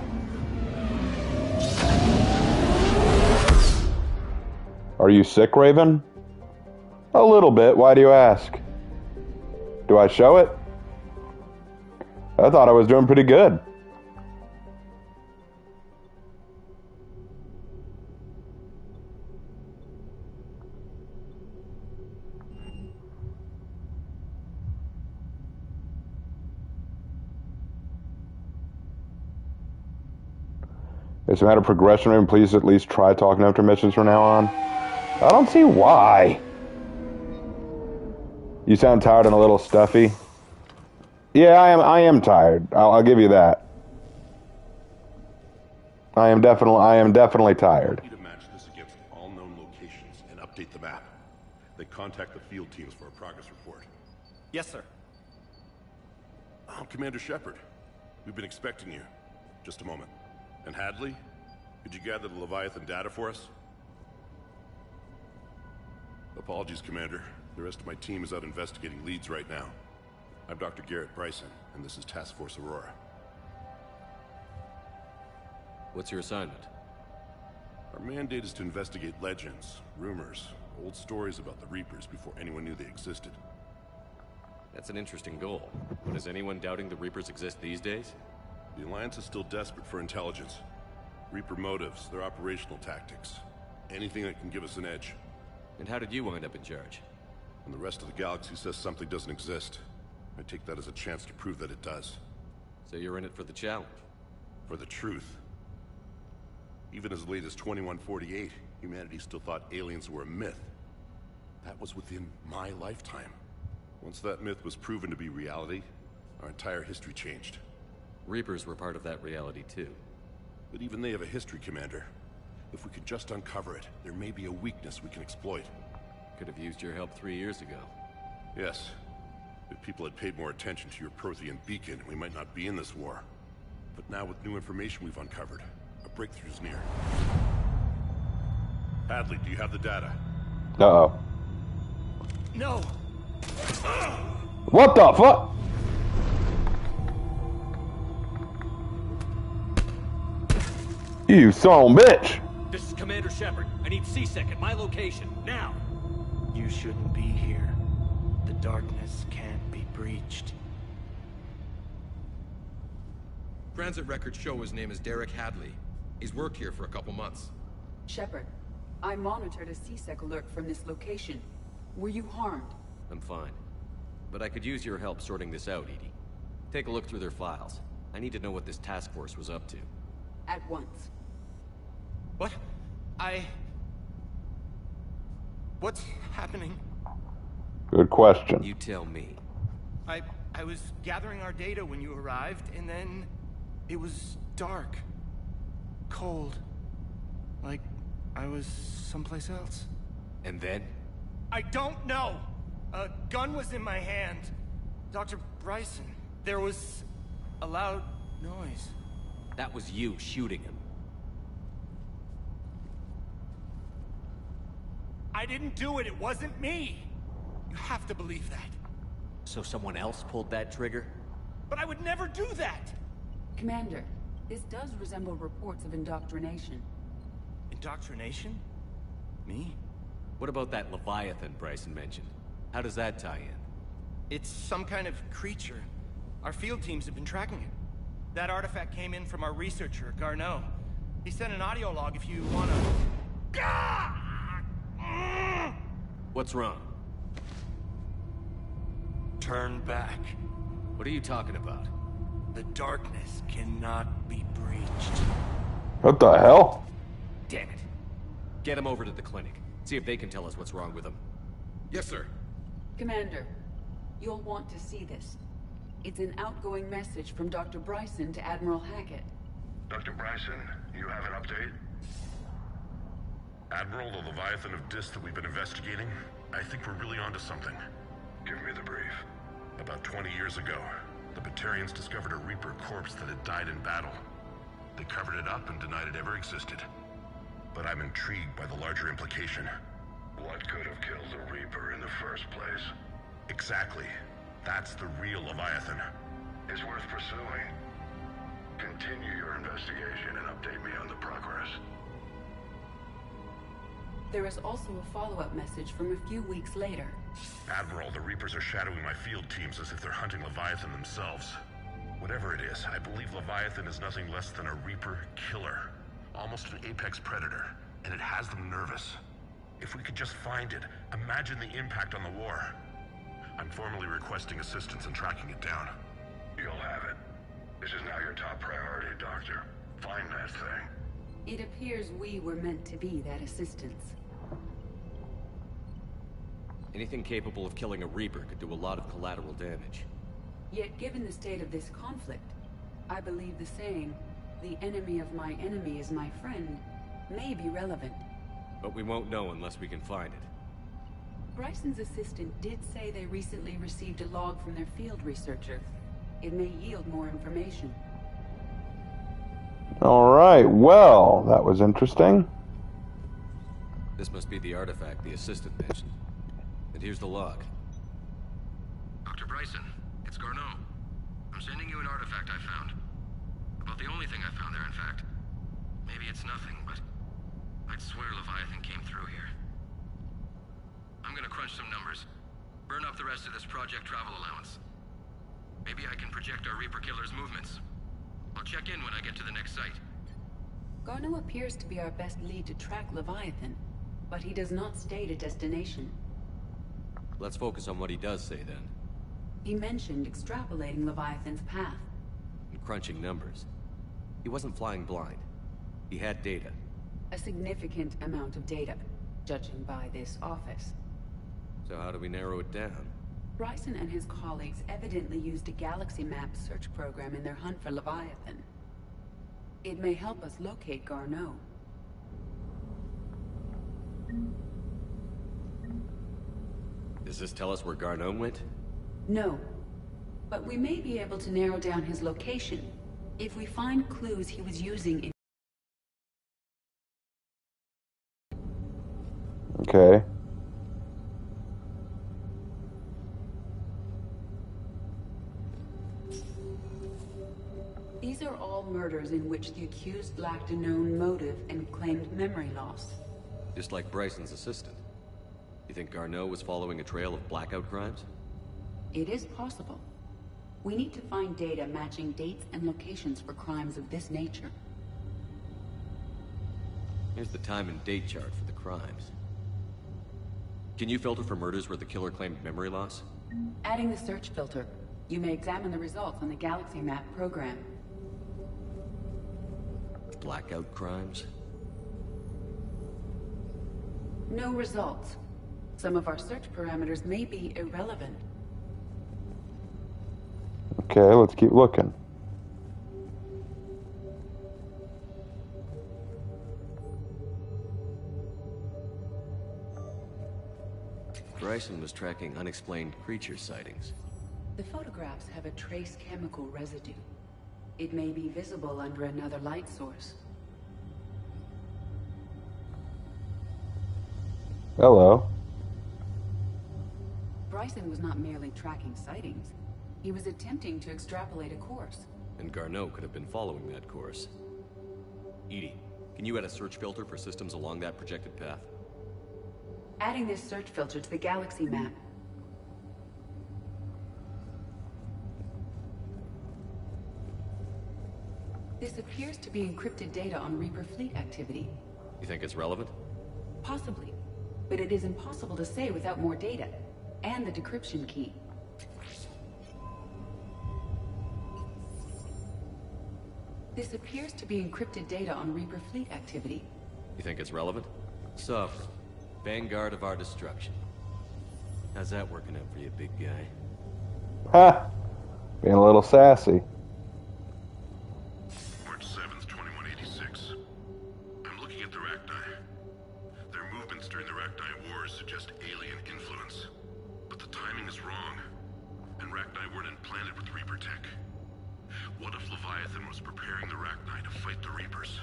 Are you sick, Raven? A little bit. Why do you ask? Do I show it? I thought I was doing pretty good. It's a matter of progression, and please at least try talking after missions from now on. I don't see why. You sound tired and a little stuffy. Yeah, I am tired. I'll give you that. I am definitely tired. We need to match this against all known locations and update the map. Then contact the field teams for a progress report. Yes, sir. I'm Commander Shepard. We've been expecting you. Just a moment. And Hadley, could you gather the Leviathan data for us? Apologies, Commander. The rest of my team is out investigating leads right now. I'm Dr. Garrett Bryson, and this is Task Force Aurora. What's your assignment? Our mandate is to investigate legends, rumors, old stories about the Reapers before anyone knew they existed. That's an interesting goal. But is anyone doubting the Reapers exist these days? The Alliance is still desperate for intelligence. Reaper motives, their operational tactics. Anything that can give us an edge. And how did you wind up in charge? When the rest of the galaxy says something doesn't exist, I take that as a chance to prove that it does. So you're in it for the challenge? For the truth. Even as late as 2148, humanity still thought aliens were a myth. That was within my lifetime. Once that myth was proven to be reality, our entire history changed. Reapers were part of that reality too. But even they have a history, Commander. If we could just uncover it, there may be a weakness we can exploit. Could have used your help 3 years ago. Yes. If people had paid more attention to your Prothean beacon, we might not be in this war. But now with new information we've uncovered, a breakthrough's near. Hadley, do you have the data? Uh-oh. No! What the fuck? You son of a bitch! This is Commander Shepard. I need C-Sec at my location, now! You shouldn't be here. The darkness can't be breached. Transit records show his name is Derek Hadley. He's worked here for a couple months. Shepard, I monitored a C-Sec alert from this location. Were you harmed? I'm fine. But I could use your help sorting this out, EDI. Take a look through their files. I need to know what this task force was up to. At once. What? What's happening? Good question. You tell me. I was gathering our data when you arrived, and then it was dark. Cold. Like I was someplace else. And then? I don't know! A gun was in my hand. Dr. Bryson, there was a loud noise. That was you shooting him. I didn't do it, it wasn't me! You have to believe that. So someone else pulled that trigger? But I would never do that! Commander, this does resemble reports of indoctrination. Indoctrination? Me? What about that Leviathan Bryson mentioned? How does that tie in? It's some kind of creature. Our field teams have been tracking it. That artifact came in from our researcher, Garneau. He sent an audio log if you wanna... What's wrong? Turn back. What are you talking about? The darkness cannot be breached. What the hell? Damn it. Get him over to the clinic. See if they can tell us what's wrong with him. Yes, sir. Commander, you'll want to see this. It's an outgoing message from Dr. Bryson to Admiral Hackett. Dr. Bryson, you have an update? Admiral, the Leviathan of Dis that we've been investigating, I think we're really onto something. Give me the brief. About 20 years ago, the Batarians discovered a Reaper corpse that had died in battle. They covered it up and denied it ever existed. But I'm intrigued by the larger implication. What could have killed the Reaper in the first place? Exactly. That's the real Leviathan. It's worth pursuing. Continue your investigation and update me on the progress. There is also a follow-up message from a few weeks later. Admiral, the Reapers are shadowing my field teams as if they're hunting Leviathan themselves. Whatever it is, I believe Leviathan is nothing less than a Reaper killer. Almost an apex predator, and it has them nervous. If we could just find it, imagine the impact on the war. I'm formally requesting assistance in tracking it down. You'll have it. This is now your top priority, Doctor. Find that thing. It appears we were meant to be that assistance. Anything capable of killing a Reaper could do a lot of collateral damage. Yet given the state of this conflict, I believe the saying, "The enemy of my enemy is my friend," may be relevant. But we won't know unless we can find it. Bryson's assistant did say they recently received a log from their field researcher. It may yield more information. Alright, well, that was interesting. This must be the artifact the assistant mentioned. And here's the log. Dr. Bryson, it's Garneau. I'm sending you an artifact I found. About the only thing I found there, in fact. Maybe it's nothing, but I'd swear Leviathan came through here. I'm gonna crunch some numbers. Burn up the rest of this project travel allowance. Maybe I can project our Reaper Killer's movements. I'll check in when I get to the next site. Garneau appears to be our best lead to track Leviathan, but he does not state a destination. Let's focus on what he does say then. He mentioned extrapolating Leviathan's path. And crunching numbers. He wasn't flying blind. He had data. A significant amount of data, judging by this office. So how do we narrow it down? Bryson and his colleagues evidently used a galaxy map search program in their hunt for Leviathan. It may help us locate Garneau. Does this tell us where Garneau went? No. But we may be able to narrow down his location if we find clues he was using in... Okay. These are all murders in which the accused lacked a known motive and claimed memory loss. Just like Bryson's assistant. You think Garneau was following a trail of blackout crimes? It is possible. We need to find data matching dates and locations for crimes of this nature. Here's the time and date chart for the crimes. Can you filter for murders where the killer claimed memory loss? Adding the search filter, you may examine the results on the Galaxy Map program. Blackout crimes? No results. Some of our search parameters may be irrelevant. Okay, let's keep looking. Bryson was tracking unexplained creature sightings. The photographs have a trace chemical residue. It may be visible under another light source. Hello. Bryson was not merely tracking sightings. He was attempting to extrapolate a course. And Garneau could have been following that course. EDI, can you add a search filter for systems along that projected path? Adding this search filter to the Galaxy Map. This appears to be encrypted data on Reaper fleet activity. You think it's relevant? Possibly. But it is impossible to say without more data. And the decryption key. This appears to be encrypted data on Reaper fleet activity. You think it's relevant? Sovereign. Vanguard of our destruction. How's that working out for you, big guy? Ha! Being a little sassy. March 7th, 2186. I'm looking at the Rachni. Their movements during the Rachni Wars suggest alien influence. But the timing is wrong. And Rachni weren't implanted with Reaper tech. What if Leviathan was preparing the Rachni to fight the Reapers?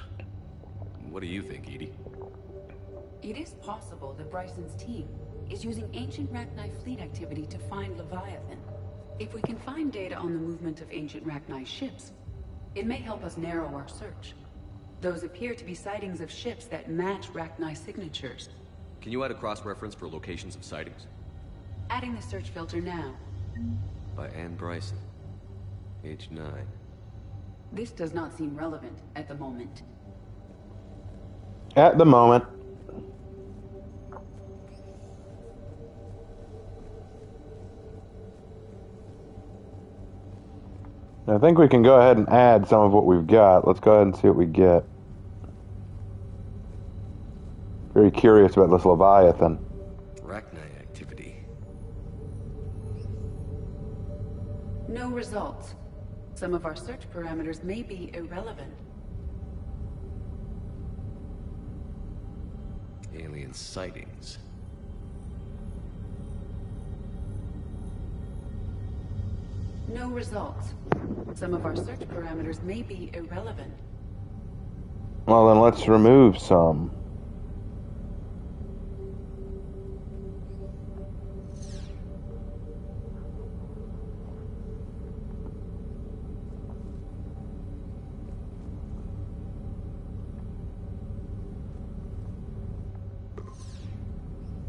What do you think, EDI? It is possible that Bryson's team is using ancient Rachni fleet activity to find Leviathan. If we can find data on the movement of ancient Rachni ships, it may help us narrow our search. Those appear to be sightings of ships that match Rachni signatures. Can you add a cross-reference for locations of sightings? Adding the search filter now. By Anne Bryson. Age 9. This does not seem relevant at the moment. At the moment. I think we can go ahead and add some of what we've got. Let's go ahead and see what we get. Very curious about this Leviathan. Arachnite activity. No results. Some of our search parameters may be irrelevant. Alien sightings. No results. Some of our search parameters may be irrelevant. Well, then let's remove some.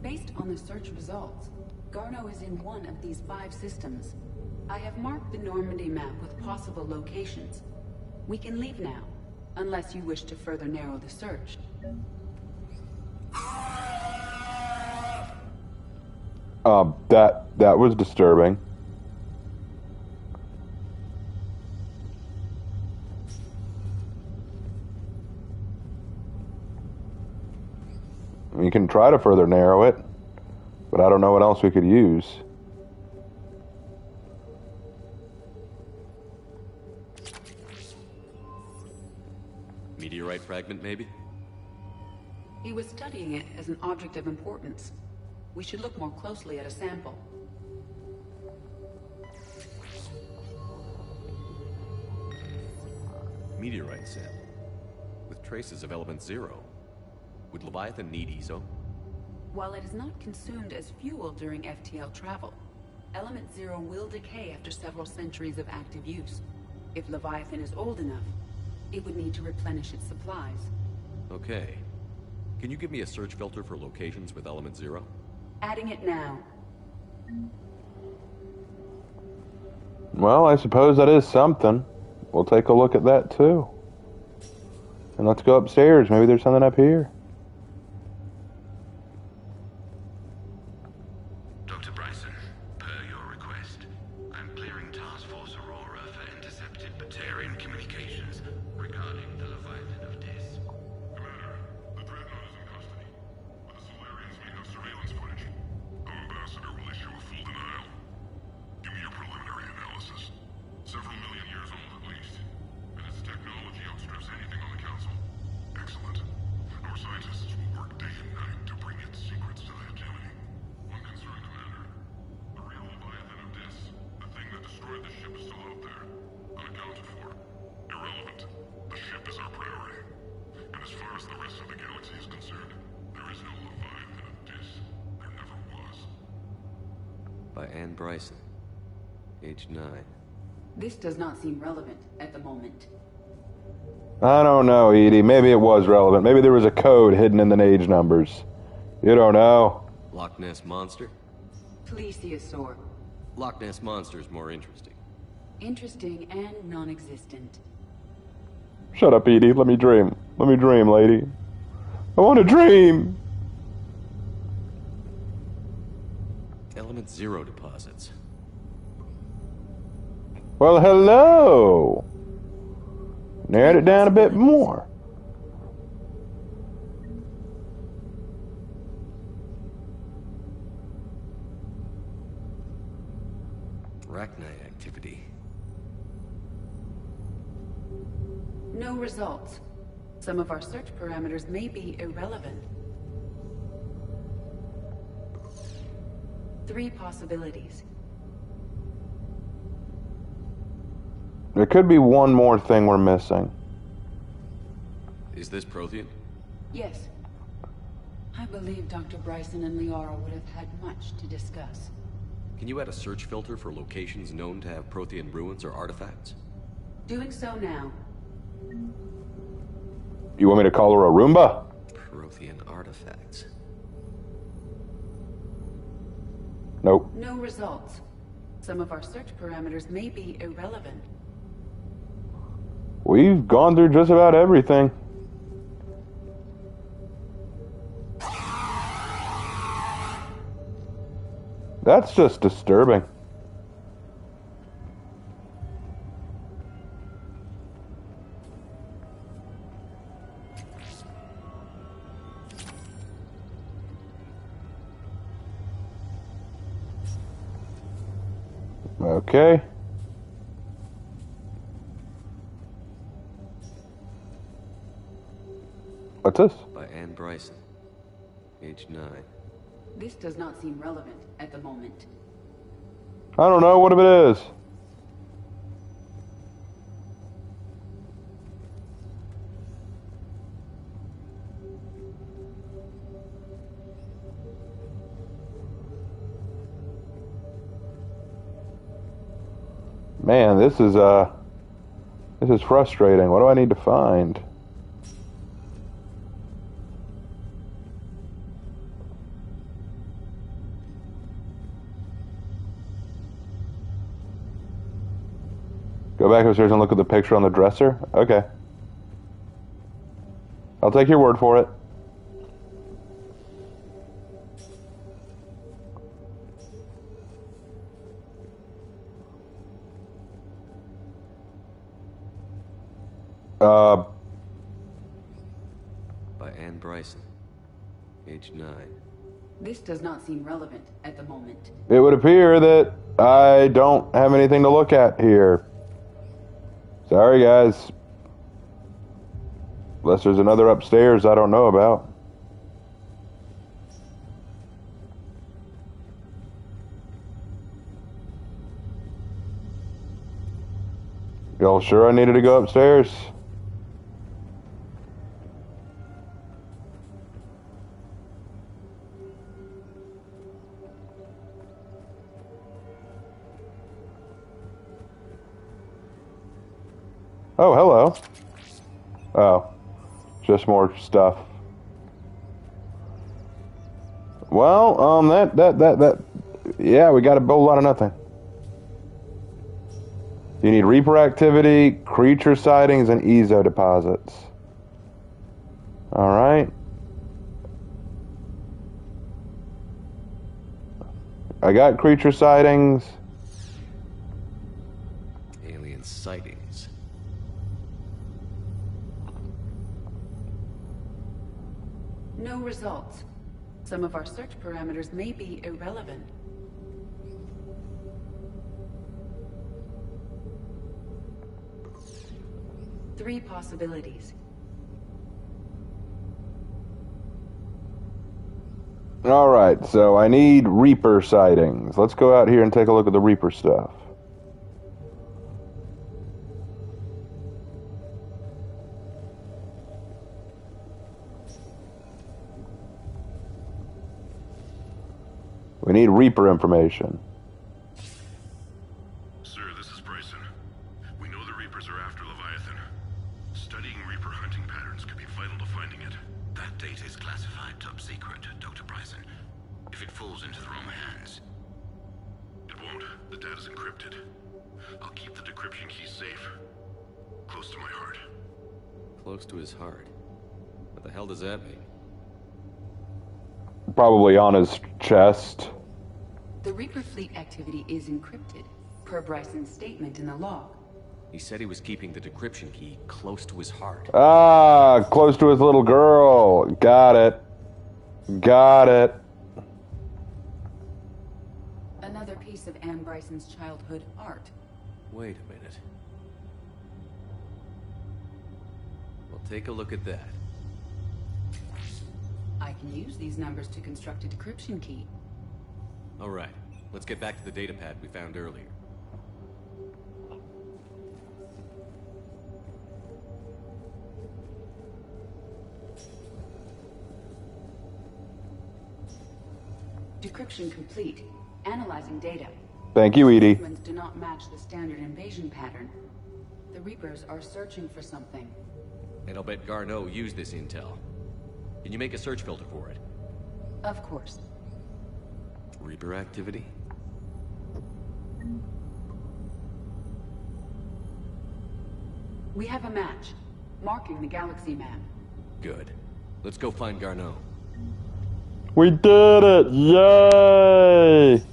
Based on the search results, Garneau is in one of these 5 systems. I have marked the Normandy map with possible locations. We can leave now, unless you wish to further narrow the search. That was disturbing. You can try to further narrow it, but I don't know what else we could use. Meteorite fragment, maybe? He was studying it as an object of importance. We should look more closely at a sample. Meteorite sample. With traces of element 0. Would Leviathan need ESO? While it is not consumed as fuel during FTL travel, Element 0 will decay after several centuries of active use. If Leviathan is old enough, it would need to replenish its supplies. Okay. Can you give me a search filter for locations with element 0? Adding it now. Well, I suppose that is something. We'll take a look at that too. And let's go upstairs. Maybe there's something up here. Dr. Bryson, per your request, I'm clearing Task Force Aurora for intercepted Batarian communications regarding the Leviathan of Dis. Commander, the Dreadnought is in custody, but the Solarians may have surveillance footage. Our ambassador will issue a full denial. Give me your preliminary analysis. Several million years old at least, and its technology outstrips anything on the Council. Excellent. Our scientists will work day and night to bring its secrets to the hegemony. One concern, Commander. The real Leviathan of Dis, the thing that destroyed the ship, is still out there, unaccounted for. Irrelevant. The ship is our priority. And as far as the rest of the galaxy is concerned, there is no Leviathan of Dis. There never was. By Anne Bryson. Age 9. This does not seem relevant at the moment. I don't know, Edie. Maybe it was relevant. Maybe there was a code hidden in the age numbers. You don't know. Loch Ness Monster? Plesiosaur. Loch Ness Monster is more interesting. Interesting and non-existent. Shut up, Edie. Let me dream. Let me dream, lady. I want to dream. Element 0 deposits. Well, hello. Narrowed it down a bit more. Arachnite activity. No results. Some of our search parameters may be irrelevant. 3 possibilities. There could be one more thing we're missing. Is this Prothean? Yes. I believe Dr. Bryson and Liara would have had much to discuss. Can you add a search filter for locations known to have Prothean ruins or artifacts? Doing so now. You want me to call her a Roomba? Prothean artifacts. Nope. No results. Some of our search parameters may be irrelevant. We've gone through just about everything. That's just disturbing. Okay. What's this? By Anne Bryson. Age 9. This does not seem relevant at the moment. I don't know what it is. Man, this is frustrating. What do I need to find? Go back upstairs and look at the picture on the dresser? Okay. I'll take your word for it. By Anne Bryson. Age 9. This does not seem relevant at the moment. It would appear that I don't have anything to look at here. Sorry, guys. Unless there's another upstairs I don't know about. Y'all sure I needed to go upstairs? Oh, hello. Oh, just more stuff. Well, yeah, we got a whole lot of nothing. You need Reaper activity, creature sightings, and ezo deposits. Alright. I got creature sightings. Alien sightings. No results. Some of our search parameters may be irrelevant. Three possibilities. Alright, so I need Reaper sightings. Let's go out here and take a look at the Reaper stuff. We need Reaper information. Sir, this is Bryson. We know the Reapers are after Leviathan. Studying Reaper hunting patterns could be vital to finding it. That data is classified top secret, Dr. Bryson. If it falls into the wrong hands... It won't. The data's encrypted. I'll keep the decryption key safe. Close to my heart. Close to his heart. What the hell does that mean? Probably on his chest. The Reaper fleet activity is encrypted, per Bryson's statement in the log. He said he was keeping the decryption key close to his heart. Ah, close to his little girl. Got it. Got it. Another piece of Anne Bryson's childhood art. Wait a minute. Well, take a look at that. I can use these numbers to construct a decryption key. All right, let's get back to the datapad we found earlier. Decryption complete. Analyzing data. Thank you, Edie. Movements do not match the standard invasion pattern. The Reapers are searching for something. And I'll bet Garneau used this intel. Can you make a search filter for it? Of course. Reaper activity? We have a match, marking the galaxy map. Good. Let's go find Garneau. We did it! Yay!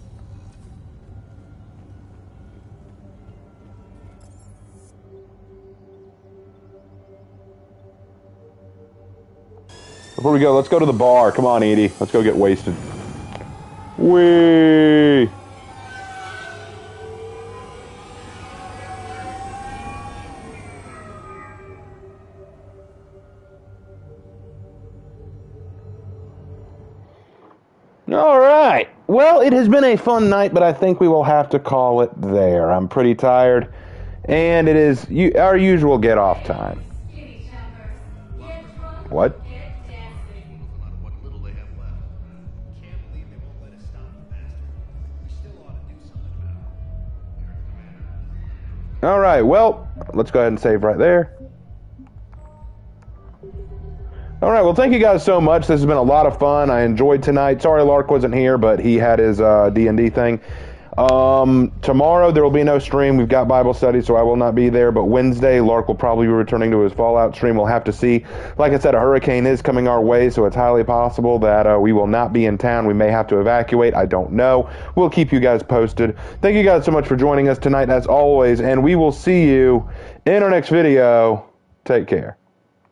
Before we go, let's go to the bar. Come on, Edie. Let's go get wasted. Whee! Well, it has been a fun night, but I think we will have to call it there. I'm pretty tired, and it is our usual get-off time. What? All right, well, let's go ahead and save right there. All right, well, thank you guys so much. This has been a lot of fun. I enjoyed tonight. Sorry Lark wasn't here, but he had his D&D thing. Tomorrow there will be no stream. We've got Bible study, so I will not be there. But Wednesday, Lark will probably be returning to his Fallout stream. We'll have to see. Like I said, a hurricane is coming our way, so it's highly possible that we will not be in town. We may have to evacuate. I don't know. We'll keep you guys posted. Thank you guys so much for joining us tonight, as always, and we will see you in our next video. Take care.